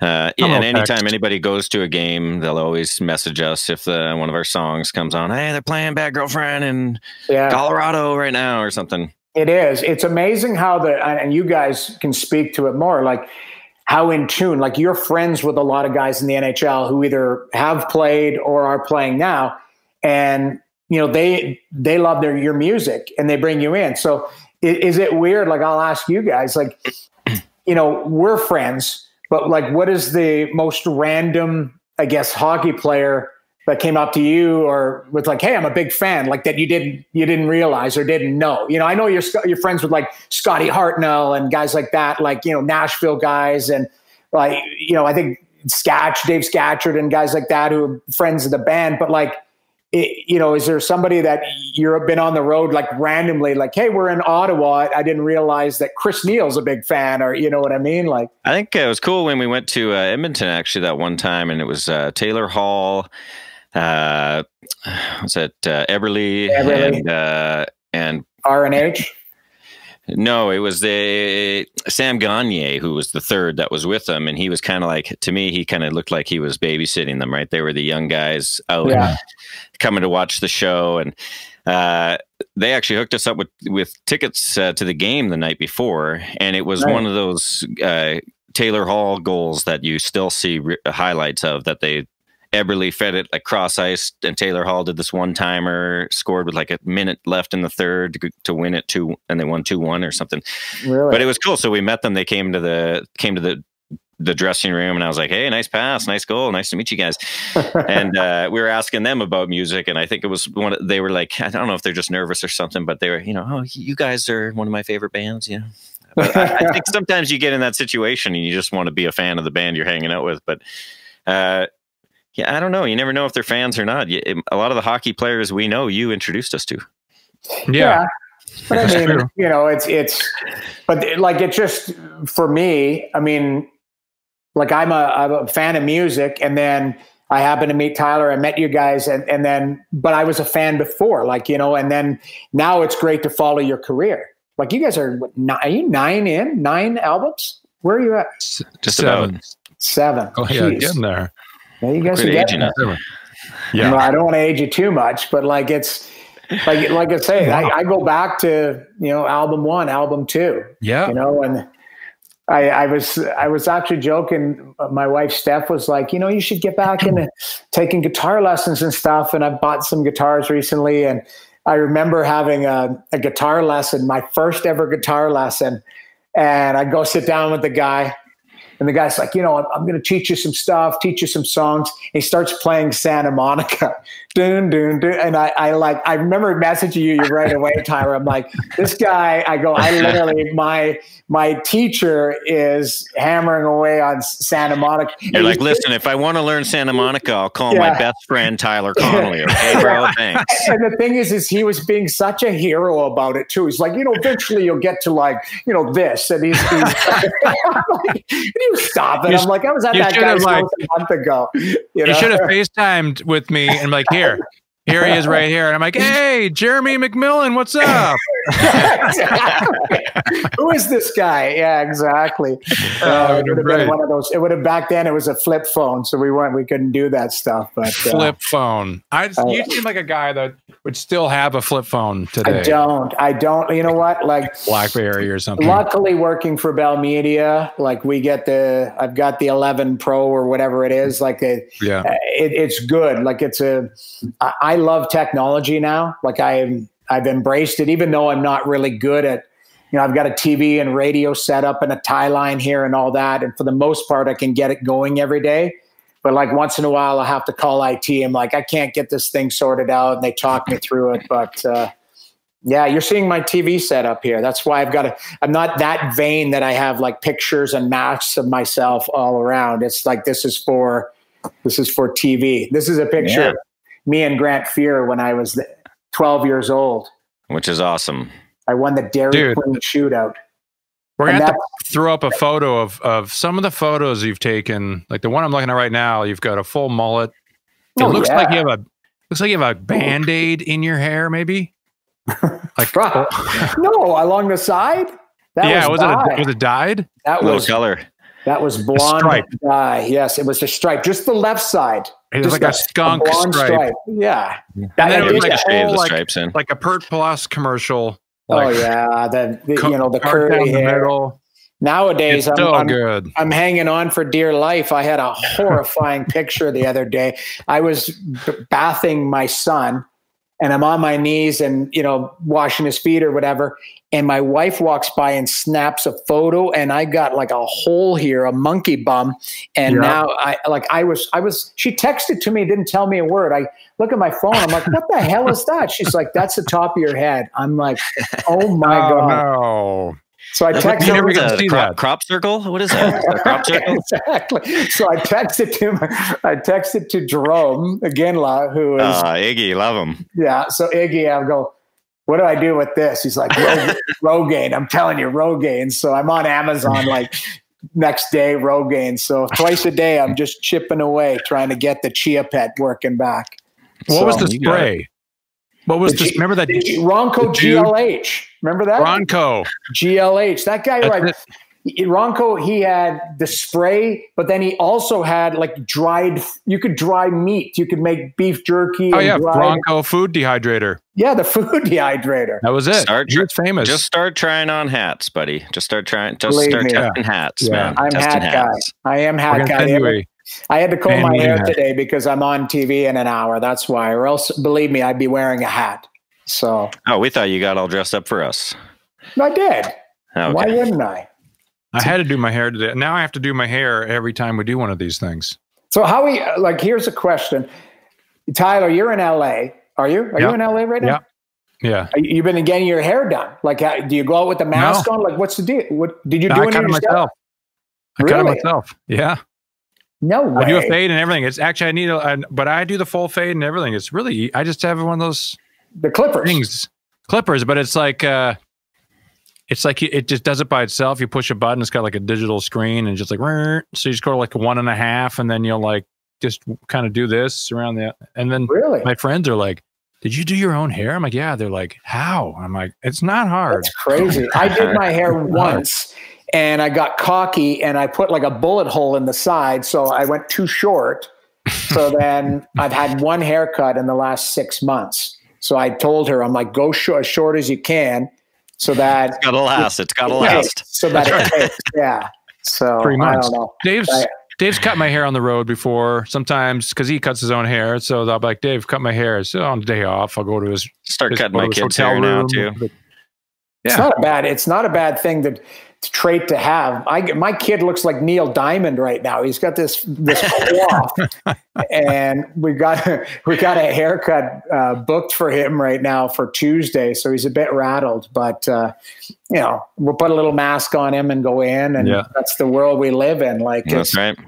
and anytime anybody goes to a game, they'll always message us if one of our songs comes on. Hey, they're playing Bad Girlfriend in Colorado right now, or something. It is. It's amazing how and you guys can speak to it more, like how in tune. Like, you're friends with a lot of guys in the NHL who either have played or are playing now, and you know, they love your music, and they bring you in. So is it weird? Like, I'll ask you guys, like, you know, we're friends, but like, what is the most random, I guess, hockey player that came up to you or was like, hey, I'm a big fan, like, that you didn't realize or didn't know? You know, I know you're friends with like Scotty Hartnell and guys like that, like, you know, Nashville guys, and like, you know, I think Dave Scatchard and guys like that who are friends of the band, but like, you know, is there somebody that you've been on the road, like, randomly, like, hey, we're in Ottawa, I didn't realize that Chris Neal's a big fan, or, you know what I mean? Like, I think it was cool when we went to Edmonton, actually, that one time, and it was Taylor Hall, was it Eberle and R&H? No, it was Sam Gagner, who was the third that was with them. And he was kind of like, to me, he kind of looked like he was babysitting them, right? They were the young guys out coming to watch the show. And they actually hooked us up with tickets to the game the night before. And it was one of those Taylor Hall goals that you still see highlights of, that Eberle fed it like cross ice, and Taylor Hall did this one timer, scored with like a minute left in the third to win it and they won 2-1 or something. Really? But it was cool. So we met them. They came to the dressing room, and I was like, hey, nice pass, nice goal, nice to meet you guys. And we were asking them about music, and I think it was they were like, I don't know if they're just nervous or something, but they were, you know, oh, you guys are one of my favorite bands, you know. But I think sometimes you get in that situation and you just want to be a fan of the band you're hanging out with, but yeah, I don't know. You never know if they're fans or not. A lot of the hockey players we know, you introduced us to. Yeah. But I mean, you know, but like, it's just, for me, I mean, like, I'm a fan of music, and then I happened to meet Tyler. I met you guys, and then, but I was a fan before, like, you know, and then now it's great to follow your career. Like, you guys are you 9 albums? Where are you at? Just about 7. Oh, yeah, getting there. Yeah, you guys are getting there. Yeah, I don't want to age you too much, but like, it's like I say, I go back to, you know, album 1, album 2. Yeah, you know, and I was actually joking. My wife Steph was like, you know, you should get back into taking guitar lessons and stuff. And I bought some guitars recently, and I remember having a guitar lesson, my first ever guitar lesson, and I go sit down with the guy. And the guy's like, you know, I'm going to teach you some stuff, teach you some songs. And he starts playing Santa Monica. Dun, dun, dun. And I remember messaging you right away, Tyler. I'm like, this guy, I literally, my teacher is hammering away on Santa Monica. You're like, listen, if I want to learn Santa Monica, I'll call my best friend, Tyler Connolly. Okay, bro, thanks. And the thing is he was being such a hero about it too. He's like, you know, eventually you'll get to like, you know, this. And he's like, you stop it. I'm like, I was at that guy's house a month ago. You should have FaceTimed with me and like, here, Here he is right here. And I'm like, hey, Jeremy McLennan, what's up? Exactly. Who is this guy? Yeah, exactly. It would have been one of those. It would have back then. It was a flip phone, so we couldn't do that stuff. But flip phone. You seem like a guy that would still have a flip phone today. I don't. You know what? Like BlackBerry or something. Luckily, working for Bell Media, like I've got the 11 Pro or whatever it is. Like it's good. Like I love technology now. Like I've embraced it, even though I'm not really good at, I've got a TV and radio set up and a tie line here and all that. And for the most part, I can get it going every day. But like once in a while, I have to call IT. I'm like, I can't get this thing sorted out. And they talk me through it. But yeah, you're seeing my TV setup here. That's why I'm not that vain that I have like pictures and masks of myself all around. It's like, this is for TV. This is a picture of me and Grant Fear when I was 12 years old. Which is awesome. I won the Dairy Queen shootout. We're going to have to throw up a photo of some of the photos you've taken. Like the one I'm looking at right now, you've got a full mullet. It looks like you have a Band-Aid in your hair, maybe. Like no, along the side? Was it dyed? That was color. That was blonde dye. Yes, it was a stripe. Just the left side. It was like a skunk stripe. Yeah. And then it was like shave the stripes in. Like a Pert Plus commercial. Like, the curly hair. Middle. Nowadays, I'm hanging on for dear life. I had a horrifying picture the other day. I was bathing my son, and I'm on my knees and, washing his feet or whatever. And my wife walks by and snaps a photo, and I got like a hole here, a monkey bum. And now she texted to me, didn't tell me a word. I look at my phone. I'm like, what the hell is that? She's like, that's the top of your head. I'm like, oh my God. No. So I texted him. Crop circle? What is that? A crop circle? Exactly. So I texted to Jerome Ginla, who is Iggy, love him. Yeah. So Iggy, I'll go, what do I do with this? He's like, Rogaine. I'm telling you, Rogaine. So I'm on Amazon like next day, Rogaine. So twice a day, I'm just chipping away trying to get the Chia Pet working back. What was the spray? What was this? Remember that? Ronco GLH. Remember that? Ronco GLH. That guy, Ronco, he had the spray, but then he also had like you could dry meat. You could make beef jerky. Oh, yeah. Ronco food dehydrator. Yeah, the food dehydrator. That was it. He was famous. Just start trying on hats, buddy. Just start testing hats, man. I'm hat guy. I am hat guy. I had to comb my hair today because I'm on TV in an hour. That's why. Or else, believe me, I'd be wearing a hat. So. Oh, we thought you got all dressed up for us. I did. Okay. Why wouldn't I? I had to do my hair today. Now I have to do my hair every time we do one of these things. So here's a question. Tyler, you're in LA. Are you? Are you in LA right now? Yeah. You've been getting your hair done. Like, do you go out with the mask on? Like, what's the deal? What did you do? I cut it myself. I cut it myself. Yeah. No way. I do a fade and everything. It's actually, but I do the full fade and everything. It's really, I just have one of those. The clippers. But it's like it just does it by itself. You push a button, it's got like a digital screen and just like, so you just go to like 1.5 and then you'll like just kind of do this around the, and then my friends are like, did you do your own hair? I'm like, yeah. They're like, how? I'm like, it's not hard. That's crazy. I did my hair once and I got cocky and I put like a bullet hole in the side. So I went too short. So then I've had one haircut in the last 6 months. So I told her, I'm like, go as short as you can so that it's gotta last. It's gotta last. So that it takes. Yeah. So 3 months. I don't know. Dave's cut my hair on the road before sometimes because he cuts his own hair. So I'll be like, Dave, cut my hair. So on the day off, I'll go to his cutting my kids' hair now too. But, yeah. It's not a bad thing to trait to have. My kid looks like Neil Diamond right now. He's got this cloth, and we got a haircut booked for him right now for Tuesday. So he's a bit rattled, but we'll put a little mask on him and go in, and that's the world we live in. Like that's right.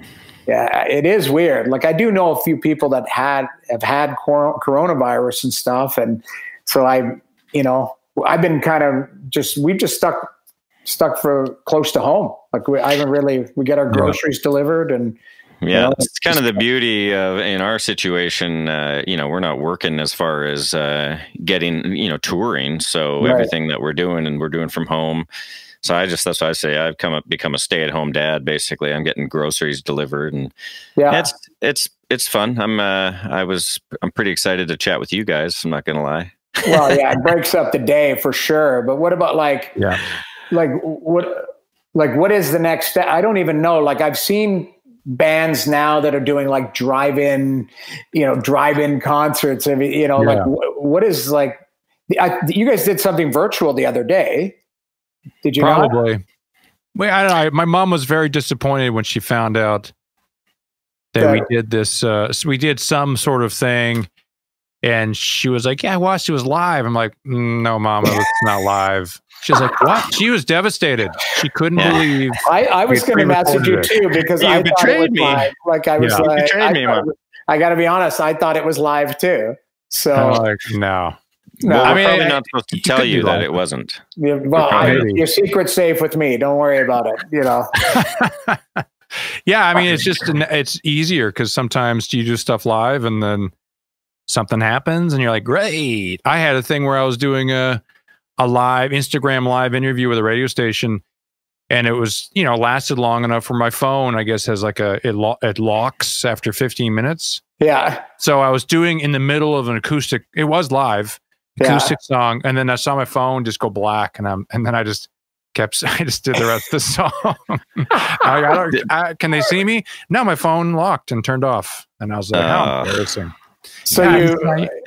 Yeah, it is weird. Like I do know a few people that have had coronavirus and stuff, and so I've been kind of we just stuck for close to home. Like we get our groceries delivered and Yeah, it's kind of the beauty of in our situation. We're not working as far as getting touring, so everything that we're doing and we're doing from home. So that's why I say I've become a stay-at-home dad. Basically, I'm getting groceries delivered, and it's fun. I'm pretty excited to chat with you guys. I'm not gonna lie. Well, yeah, it breaks up the day for sure. But what about what is the next step? I don't even know. Like, I've seen bands now that are doing like drive-in concerts. I mean, what is like? You guys did something virtual the other day. Did you probably? Not? Well, I don't know. My mom was very disappointed when she found out that we did this. We did some sort of thing, and she was like, "Yeah, I watched. It was live." I'm like, "No, Mom, it's not live." She's like, "What?" She was devastated. She couldn't believe. I was going to message you too because I betrayed me. Like I was like, betrayed me. I got to be honest. I thought it was live too. So I'm like, no. Well, I mean, probably not supposed to tell you that it wasn't. Well, your secret's safe with me. Don't worry about it. Yeah, I mean, it's easier because sometimes you do stuff live and then something happens and you're like, great. I had a thing where I was doing a live Instagram live interview with a radio station, and it was lasted long enough for my phone, I guess, has like it locks after 15 minutes. Yeah. So I was doing in the middle of an acoustic. It was live acoustic song, and then I saw my phone just go black, and then I just did the rest of the song. Can they see me? No, my phone locked and turned off, and I was like, how embarrassing. So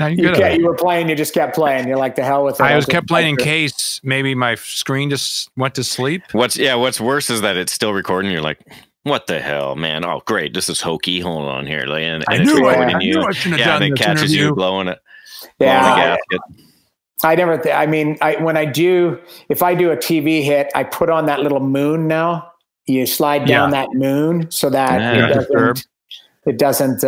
you were playing, you just kept playing. You're like, the hell with it. I kept playing in case maybe my screen just went to sleep. What's worse is that it's still recording. You're like, what the hell, man? Oh, great. This is hokey. Hold on here. And I knew I shouldn't have done and it catches interview. You blowing it. Yeah. I never, if I do a TV hit, I put on that little moon now. You slide down that moon so that it doesn't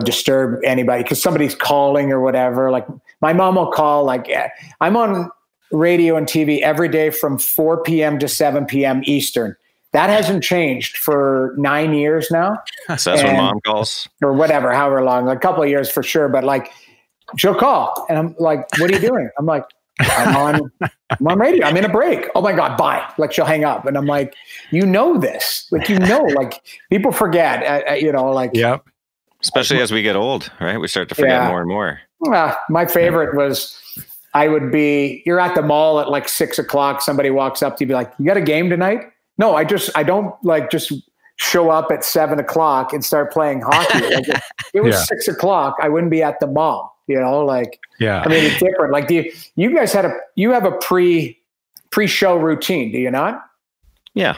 disturb anybody because somebody's calling or whatever. Like my mom will call, like I'm on radio and TV every day from 4 p.m. to 7 p.m. Eastern. That hasn't changed for 9 years now. So that's when Mom calls? Or whatever, however long, a couple of years for sure. But like, she'll call and I'm like, what are you doing? I'm like, I'm on radio. I'm in a break. Oh my God, bye. Like she'll hang up. And I'm like, this. Like, like people forget, Yep. Especially as we get old, right? We start to forget more and more. My favorite was you're at the mall at like 6 o'clock. Somebody walks up to you, be like, you got a game tonight? No, I don't like just show up at 7 o'clock and start playing hockey. Like if it was 6 o'clock, I wouldn't be at the mall. I mean, it's different. Like, you guys you have a pre-show routine, do you not? Yeah.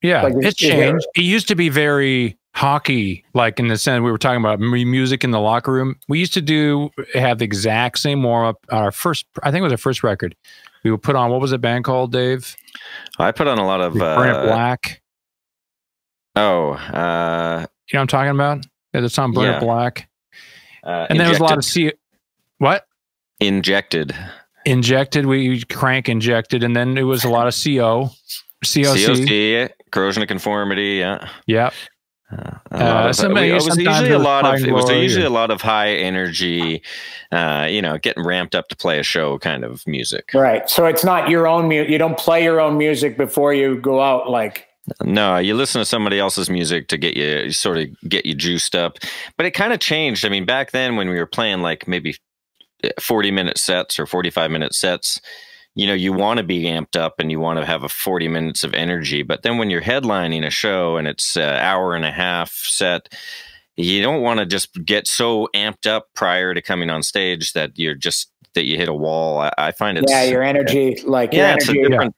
Yeah. Like, it's changed. It used to be very hockey, like in the sense we were talking about music in the locker room. We used to have the exact same warm up. I think it was our first record. We would put on, what was the band called, Dave? I put on a lot of Burn It Black. Oh, you know what I'm talking about? The song Burn It Black. And then there was a lot of what? Injected. We crank Injected, and then it was a lot of COC, corrosion of conformity. Yeah. Yep. It was usually a lot of high energy, getting ramped up to play a show kind of music. Right. So it's not your own music. You don't play your own music before you go out. Like, no, you listen to somebody else's music to get you juiced up. But it kind of changed. I mean, back then when we were playing like maybe 40-minute sets or 45-minute sets, you want to be amped up and you want to have 40 minutes of energy. But then when you're headlining a show and it's an hour and a half set, you don't want to just get so amped up prior to coming on stage that you hit a wall. I find it's your energy, it's a different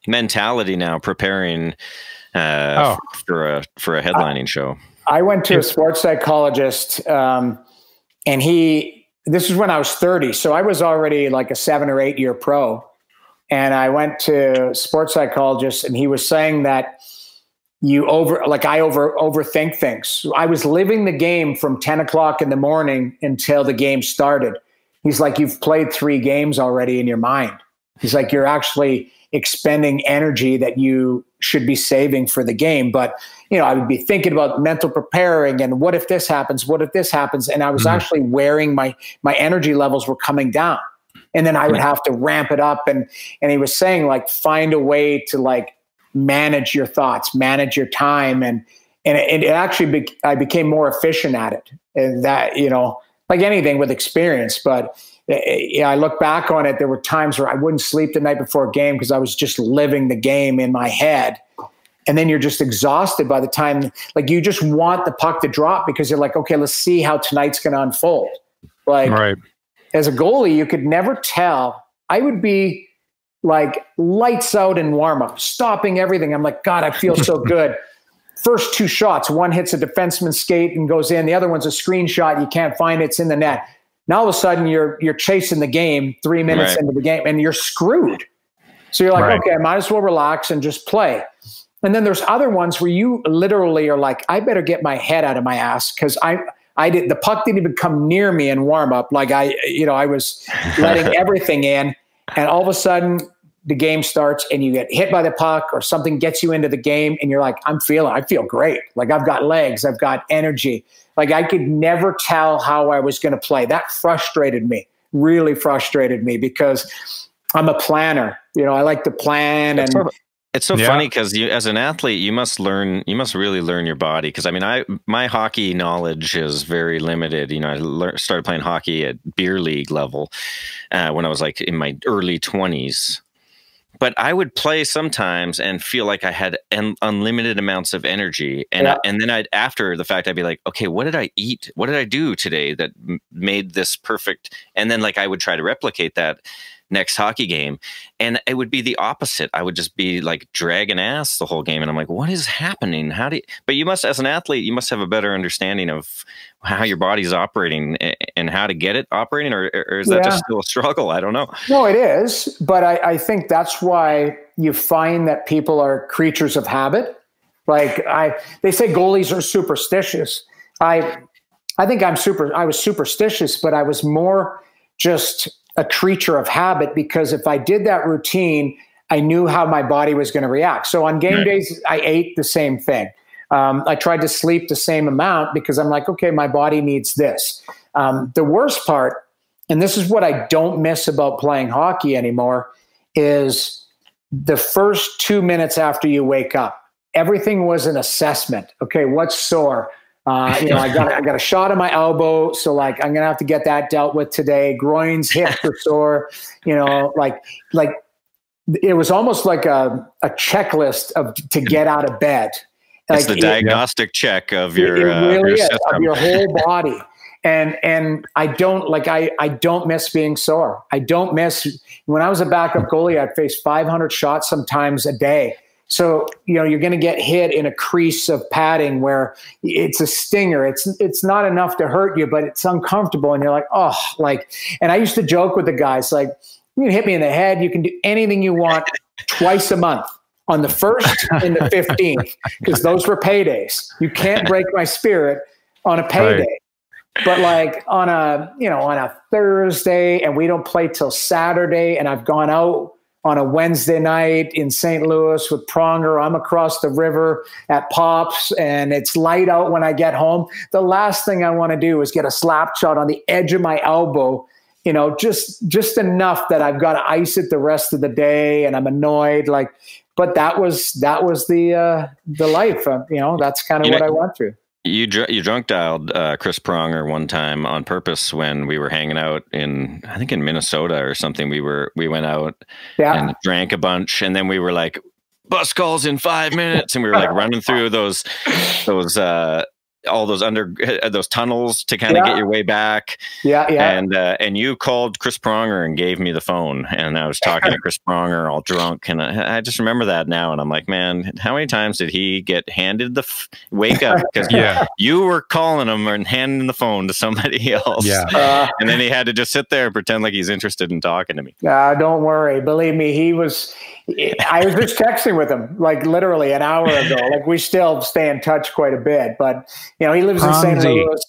mentality now preparing for a headlining show. I went to a sports psychologist, and this is when I was 30. So I was already like a 7 or 8 year pro. And I went to a sports psychologist, and he was saying that I overthink things. I was living the game from 10 o'clock in the morning until the game started. He's like, you've played 3 games already in your mind. He's like, you're actually expending energy that you should be saving for the game. But, you know, I would be thinking about mental preparing and what if this happens? What if this happens? And I was actually wearing my energy levels were coming down. And then I would have to ramp it up. And he was saying, like, find a way to like manage your thoughts, manage your time. And it actually, I became more efficient at it. And that, you know, like anything with experience, but yeah, I look back on it. There were times where I wouldn't sleep the night before a game because I was just living the game in my head. And then you're just exhausted by the time, like, you just want the puck to drop because you're like, okay, let's see how tonight's going to unfold. Like, as a goalie, you could never tell. I would be like lights out in warm up, stopping everything. I'm like, God, I feel so good. First two shots, one hits a defenseman's skate and goes in. The other one's a screenshot. You can't find it. It's in the net. Now all of a sudden you're chasing the game 3 minutes into the game and you're screwed. So you're like, okay, I might as well relax and just play. And then there's other ones where you literally are like, I better get my head out of my ass because the puck didn't even come near me in warm up. Like I was letting everything in, and all of a sudden the game starts and you get hit by the puck or something gets you into the game and you're like, I feel great. Like, I've got legs, I've got energy. Like, I could never tell how I was going to play. That frustrated me, really frustrated me, because I'm a planner. You know, I like to plan. It's so funny because you, as an athlete, you must really learn your body. Because I mean, my hockey knowledge is very limited. You know, I started playing hockey at beer league level when I was like in my early 20s. But I would play sometimes and feel like I had unlimited amounts of energy. And then after the fact, I'd be like, okay, what did I eat? What did I do today that made this perfect? And then like I would try to replicate that next hockey game. And it would be the opposite. I would just be like dragging ass the whole game. And I'm like, what is happening? But you must, as an athlete, you must have a better understanding of how your body's operating and how to get it operating, or is that just still a struggle? I don't know. No, it is. But I think that's why you find that people are creatures of habit. Like they say goalies are superstitious. I think I was superstitious, but I was more just a creature of habit, because if I did that routine, I knew how my body was going to react. So on game days, I ate the same thing. I tried to sleep the same amount because I'm like, okay, my body needs this. The worst part, and this is what I don't miss about playing hockey anymore, is the first 2 minutes after you wake up. Everything was an assessment. Okay, what's sore? I got a shot in my elbow, so like I'm gonna have to get that dealt with today. Groins, hips are sore. You know, like it was almost like a checklist to get out of bed. It's like the diagnostic check of your really is, of your whole body. And I don't miss being sore. I don't miss when I was a backup goalie. I'd face 500 shots sometimes a day. So, you know, you're going to get hit in a crease of padding where it's a stinger. It's not enough to hurt you, but it's uncomfortable. And you're like, oh, and I used to joke with the guys, like, you can hit me in the head. You can do anything you want twice a month, on the 1st and the 15th, because those were paydays. You can't break my spirit on a payday. Right. But like on a Thursday, and we don't play till Saturday, and I've gone out on a Wednesday night in St. Louis with Pronger. I'm across the river at Pops, and it's light out when I get home. The last thing I want to do is get a slap shot on the edge of my elbow, you know, just enough that I've got to ice it the rest of the day, and I'm annoyed. But that was the life. You know, that's kind of what I went through. You drunk dialed Chris Pronger one time on purpose when we were hanging out in Minnesota or something. We went out and drank a bunch, and then we were like, bus calls in 5 minutes, and we were like running through those all those tunnels to kind of get your way back. And you called Chris Pronger and gave me the phone, and I was talking to Chris Pronger all drunk, and I just remember that now, and I'm like, man, how many times did he get handed the wake up? Because you were calling him and handing the phone to somebody else, and then he had to just sit there and pretend like he's interested in talking to me. Don't worry, believe me, I was just texting with him like literally an hour ago. Like, we still stay in touch quite a bit, but you know, he lives in St. Louis.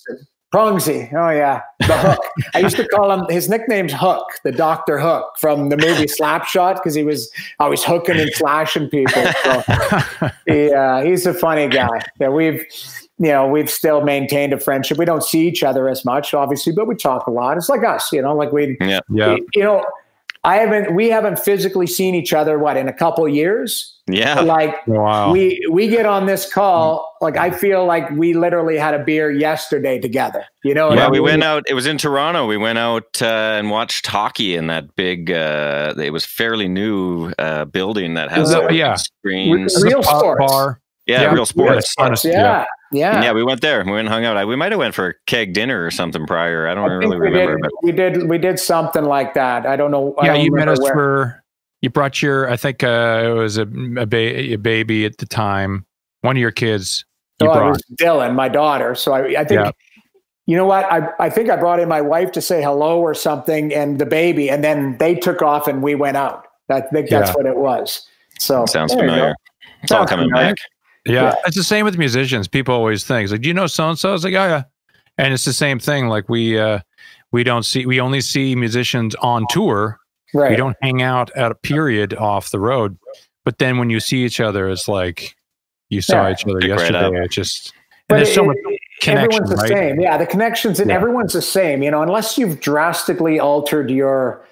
Prongsy. Oh yeah, the Hook. I used to call him. His nickname's Hook, the Doctor Hook from the movie Slapshot, because he was always hooking and slashing people. So he's a funny guy. Yeah, we've still maintained a friendship. We don't see each other as much, obviously, but we talk a lot. It's like us, like we. We haven't physically seen each other in a couple of years. Yeah. Wow. We get on this call, I feel like we literally had a beer yesterday together. We went out. It was in Toronto. We went out and watched hockey in that big. It was fairly new building that has screens. Real sports bar. Yeah, Real sports. Yeah. We went there. We went and hung out. We might have went for a keg dinner or something prior. I don't really remember. We did something like that. I don't know. Yeah, you met us you brought your, I think it was a baby at the time. One of your kids. It was Dylan, my daughter. So I think, you know what? I think I brought in my wife to say hello or something, and the baby, and then they took off and we went out. I think that's what it was. So sounds familiar. It's all coming back. Yeah, it's the same with musicians. People always think, do you know so-and-so? I was like, oh, yeah. And it's the same thing. We only see musicians on tour. Right. We don't hang out at a period off the road. But then when you see each other, it's like you saw each other yesterday. And there's so much connection, everyone's the same. Yeah, the connections, and everyone's the same, unless you've drastically altered your,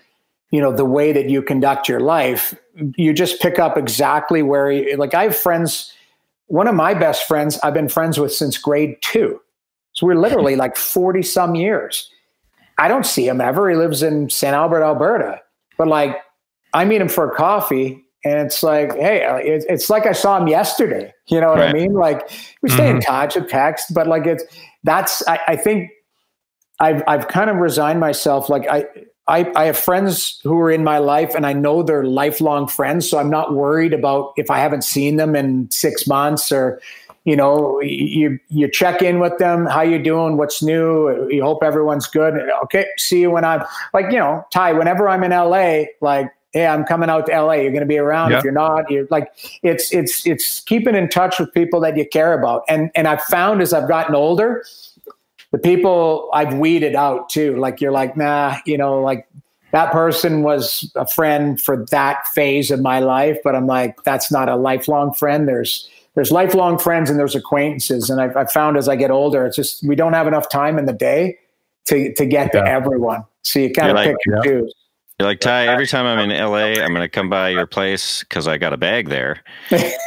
the way that you conduct your life, you just pick up exactly where I have friends. One of my best friends I've been friends with since grade 2. So we're literally 40 some years. I don't see him ever. He lives in St. Albert, Alberta. But I meet him for a coffee, and it's like, hey, it's like I saw him yesterday. You know what I mean? We stay in touch with text, but I think I've kind of resigned myself. I have friends who are in my life, and I know they're lifelong friends. So I'm not worried about if I haven't seen them in 6 months, or, you check in with them. How you doing? What's new? You hope everyone's good. Okay. See you when I'm Ty, whenever I'm in LA, hey, I'm coming out to LA. You're going to be around. If you're not, you're it's keeping in touch with people that you care about. And I've found as I've gotten older, the people I've weeded out too. You're nah, that person was a friend for that phase of my life, but I'm that's not a lifelong friend. There's lifelong friends and there's acquaintances. And I've found as I get older, it's just, we don't have enough time in the day to get to everyone. So you kind of pick and choose. You're like, Ty, every time I'm in LA, I'm going to come by your place because I got a bag there.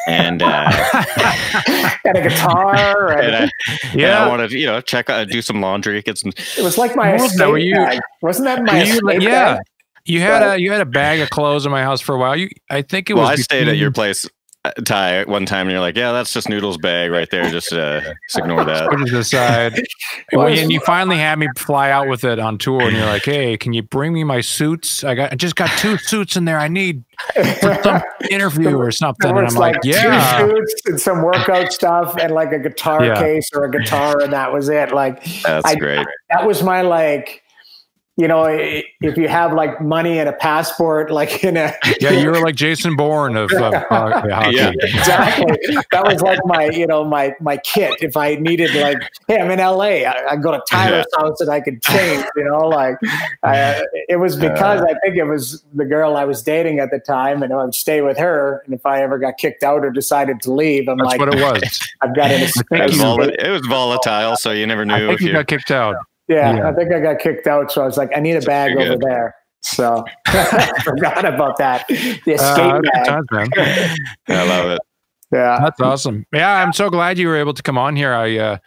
And and a guitar. And I want to, check out, do some laundry, get some. It was like my escape bag. Wasn't that my escape bag? You had a bag of clothes in my house for a while. I think it was. I stayed at your place, Ty, one time, and you're like, yeah, that's just Noodles' bag right there. Just ignore that. Put it aside. And you finally had me fly out with it on tour, and you're like, hey, can you bring me my suits? I just got 2 suits in there. I need for some interview or something. And I'm like, 2 suits and some workout stuff and a guitar case or a guitar, and that was it. That's great. That was my if you have money and a passport, in a you were like Jason Bourne of hockey. Yeah, exactly. That was my my kit. If I needed hey, I'm in LA, I go to Tyler's house and I could change. It was because I think it was the girl I was dating at the time, and I would stay with her. And if I ever got kicked out or decided to leave, that's what it was. I've got it was volatile, so you never knew. I think you got kicked out. Yeah, I think I got kicked out, so I was like, I need a bag over there. So I forgot about that. The escape bag. Times, man. I love it. Yeah, that's awesome. Yeah, I'm so glad you were able to come on here.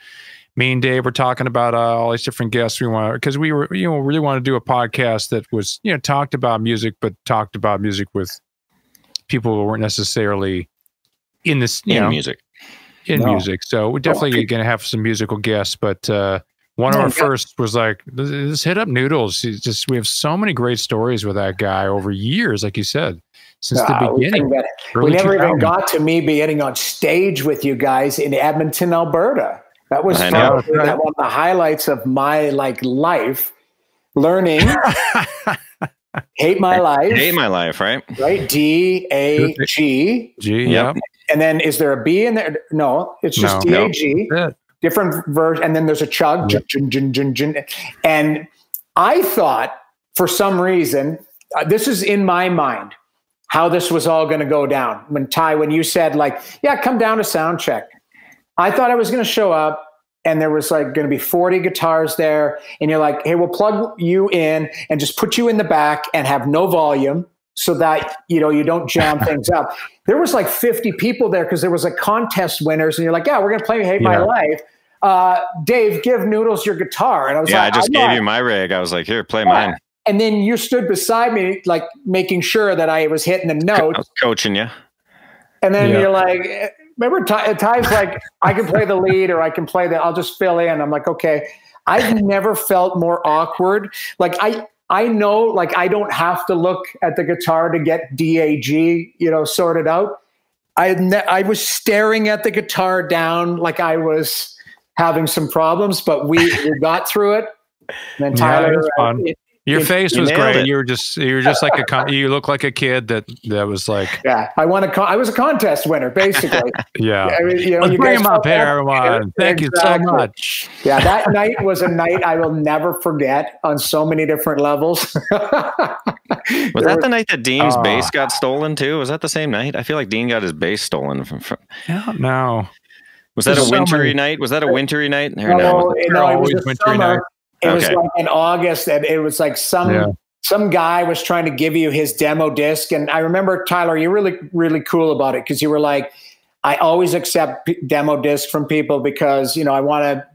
Me and Dave were talking about all these different guests we want, because we were, really want to do a podcast that was, talked about music, but talked about music with people who weren't necessarily in this, music. Music. So we're definitely going to have some musical guests, but. One of our first was let's hit up Noodles. We have so many great stories with that guy over years, like you said, since the beginning. We never even got to me being on stage with you guys in Edmonton, Alberta. That was one of the highlights of my life. Learning, hate my life, right? Right, DAG. Yep. And then is there a B in there? No, it's just DAG. different version, and then there's a chug, and I thought for some reason, this is in my mind, how this was all going to go down. When you said like, yeah, come down to sound check, I thought I was going to show up and there was like going to be 40 guitars there. And you're like, hey, we'll plug you in and just put you in the back and have no volume so that, you know, you don't jam things up. There was like 50 people there because there was like contest winners. And you're like, yeah, we're going to play Hate My Life. Dave, give Noodles your guitar. And I was like, I just gave you my rig. I was like, here, play mine. And then you stood beside me, like making sure that I was hitting the note. I was coaching you. And then you're like, remember Ty's like, I can play the lead or I can play I'll just fill in. I'm like, okay. I've never felt more awkward. Like I know, like I don't have to look at the guitar to get DAG, you know, sorted out. I was staring at the guitar down like I was having some problems, but we got through it. And then Tyler, your face was great. It. You were just like you look like a kid that was like, yeah, I was a contest winner basically. Yeah. I mean, you know, let's bring him up here, everyone. Thank you so much. Yeah. That night was a night I will never forget on so many different levels. Was that the night that Dean's bass got stolen too? Was that the same night? I feel like Dean got his bass stolen from. I don't know. Was that a wintry night? Was that a wintry night? No, it was a summer. Night. It was like in August, and it was like some guy was trying to give you his demo disc. And I remember, Tyler, you're really, really cool about it because you were like, I always accept demo discs from people because, you know, I want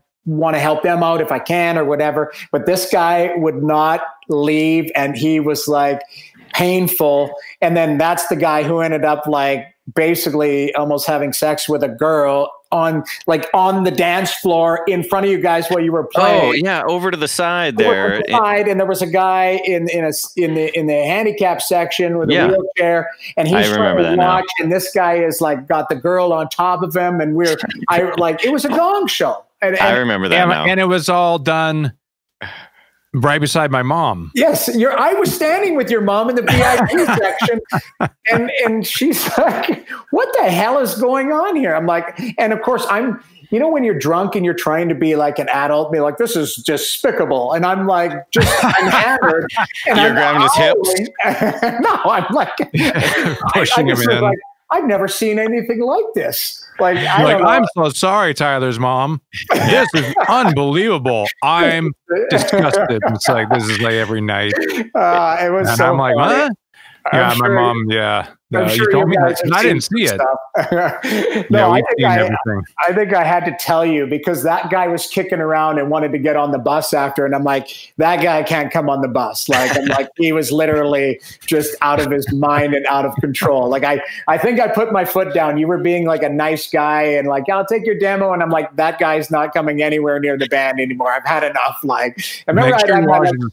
to help them out if I can or whatever. But this guy would not leave, and he was like painful. And then that's the guy who ended up like basically almost having sex with a girl on the dance floor in front of you guys while you were playing. Oh yeah, over to the side there. And there was a guy in the handicap section with a wheelchair, and he's trying to watch. And this guy is like got the girl on top of him, and it was a gong show. And I remember that now. And it was all done right beside my mom. Yes, I was standing with your mom in the VIP section, and she's like, "What the hell is going on here?" I'm like, and of course, you know, when you're drunk and you're trying to be like an adult, be like, "This is despicable," and I'm like, I'm hammered, and you're grabbing his hips. No, I'm like pushing him in. Like, I've never seen anything like this. Like, I'm so sorry, Tyler's mom. This is unbelievable. I'm disgusted. It's like this is like every night. It was. And so I'm like, funny. what? Yeah, my mom. Yeah, you told me that. I didn't see it. No, I think I had to tell you because that guy was kicking around and wanted to get on the bus after, and I'm like, that guy can't come on the bus. Like, I'm like, he was literally just out of his mind and out of control. Like, I think I put my foot down. You were being like a nice guy and like, I'll take your demo, and I'm like, that guy's not coming anywhere near the band anymore. I've had enough. Like, I remember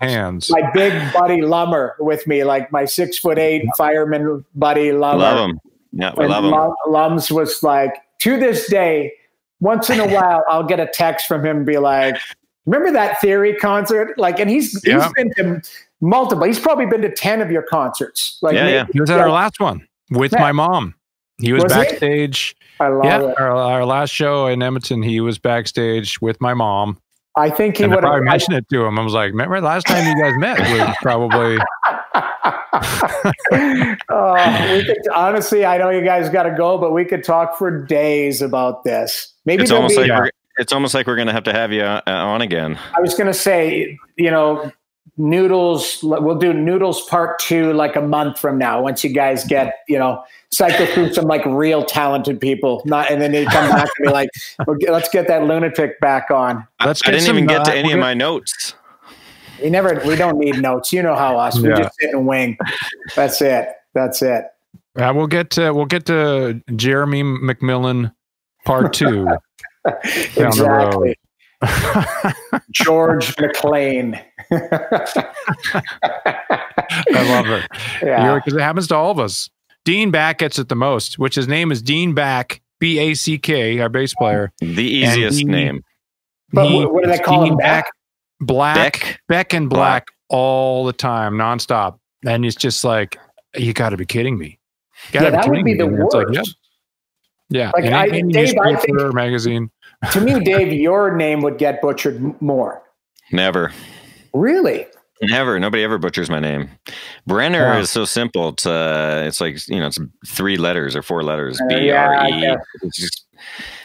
I had my big buddy Lummer with me, like my 6'8" fireman buddy Lummer. Love him. Yeah, we love him. Lums was like, to this day, once in a while, I'll get a text from him and be like, remember that Theory concert? Like, and he's been to multiple. He's probably been to 10 of your concerts. Like, he was at our last one with my mom. He was backstage. I love it. Our last show in Edmonton, he was backstage with my mom. I think he would have mentioned it to him. I was like, remember last time you guys met was probably. Honestly, I know you guys got to go, but we could talk for days about this. Maybe it's almost like we're going to have you on again. I was going to say, you know, Noodles. We'll do Noodles Part 2 like a month from now. Once you guys get, you know, cycle through some like real talented people, and then they come back and be like, let's get that lunatic back on. I didn't even get to any of my notes. We don't need notes. You know how us. We just sit and wing. That's it. We'll get to Jamie McLennan Part 2 down the road. George McLean. I love it. Yeah, because it happens to all of us. Dean Back gets it the most, which his name is Dean Back, B-A-C-K, our bass player. The easiest name. But what do they call him? Beck and Black all the time, nonstop. And it's just like, you got to be kidding me. That would be the worst. Like, Yeah. Like any Dave, I newspaper or think, magazine. to me, Dave, your name would get butchered more. Never. Really? Never. Nobody ever butchers my name. Brenner is so simple. It's like, it's 3 letters or 4 letters. B-R-E.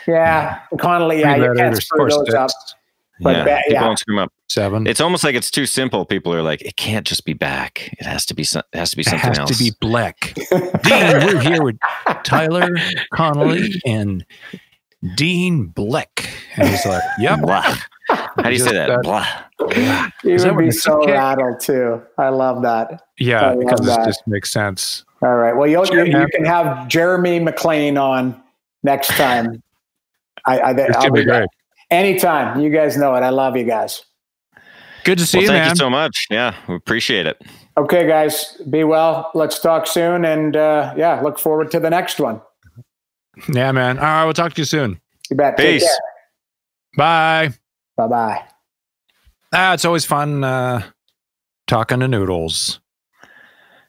Yeah. Connolly, yeah, you can't screw those up. But people won't screw them up. 7. It's almost like it's too simple. People are like, it can't just be back. It has to be something else. It has to be Bleck. Dean, we're here with Tyler Connolly and Dean Bleck. And he's like, yep. Blah. How do you say that? Blah. You would be so rattled too. I love that. Yeah, because it just makes sense. All right. Well, you can have Jamie McLennan on next time. I'll be great. Anytime. You guys know it. I love you guys. Good to see you, man. Thank you so much. Yeah, we appreciate it. Okay, guys. Be well. Let's talk soon. And look forward to the next one. Yeah, man. All right. We'll talk to you soon. You bet. Peace. Bye. Bye-bye. It's always fun talking to Noodles.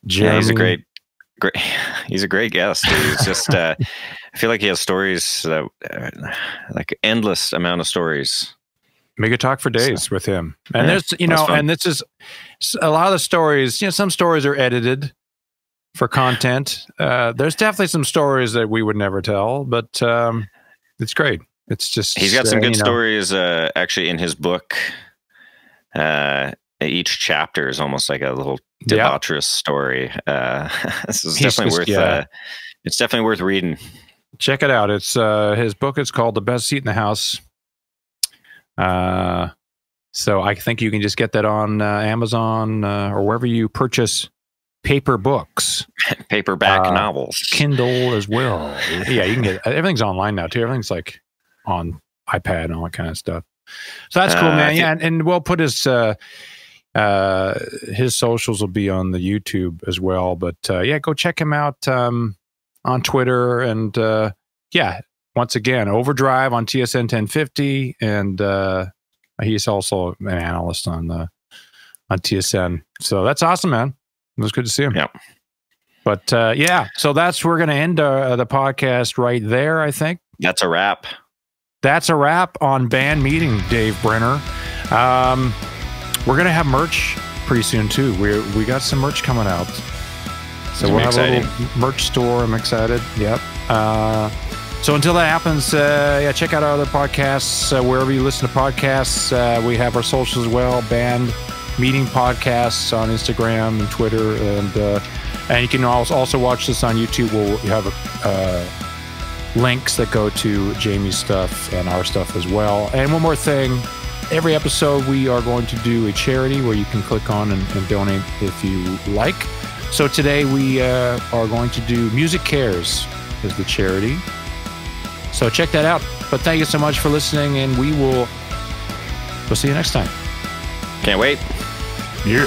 Yeah, he's a great. He's a great guest. He's just. I feel like he has stories that, like endless amount of stories. We could talk for days with him. And there's, and this is a lot of the stories. Some stories are edited for content. There's definitely some stories that we would never tell, but it's great. It's just he's got some good stories. Actually, in his book. Each chapter is almost like a little debaucherous story. This is definitely worth. It's definitely worth reading. Check it out. It's his book. It's called "The Best Seat in the House." So I think you can just get that on Amazon or wherever you purchase paper books, paperback novels, Kindle as well. Yeah, you can get everything's online now too. Everything's like on iPad and all that kind of stuff. So that's cool, man. Yeah, and we'll put his socials will be on the YouTube as well. But go check him out on Twitter and once again, Overdrive on TSN 1050, and he's also an analyst on TSN. So that's awesome, man. It was good to see him. Yeah. But so we're going to end the podcast right there. I think that's a wrap. That's a wrap on Band Meeting, Dave Brenner. We're gonna have merch pretty soon too. We got some merch coming out, so we'll have a little merch store. I'm excited. Yep. So until that happens, check out our other podcasts wherever you listen to podcasts. We have our socials as well. Band Meeting Podcasts on Instagram and Twitter, and you can also watch this on YouTube. We'll have links that go to Jamie's stuff and our stuff as well. And one more thing, every episode we are going to do a charity where you can click on and donate if you like. So today we are going to do Music Cares as the charity. So check that out. But thank you so much for listening, and we'll see you next time. Can't wait. Yeah.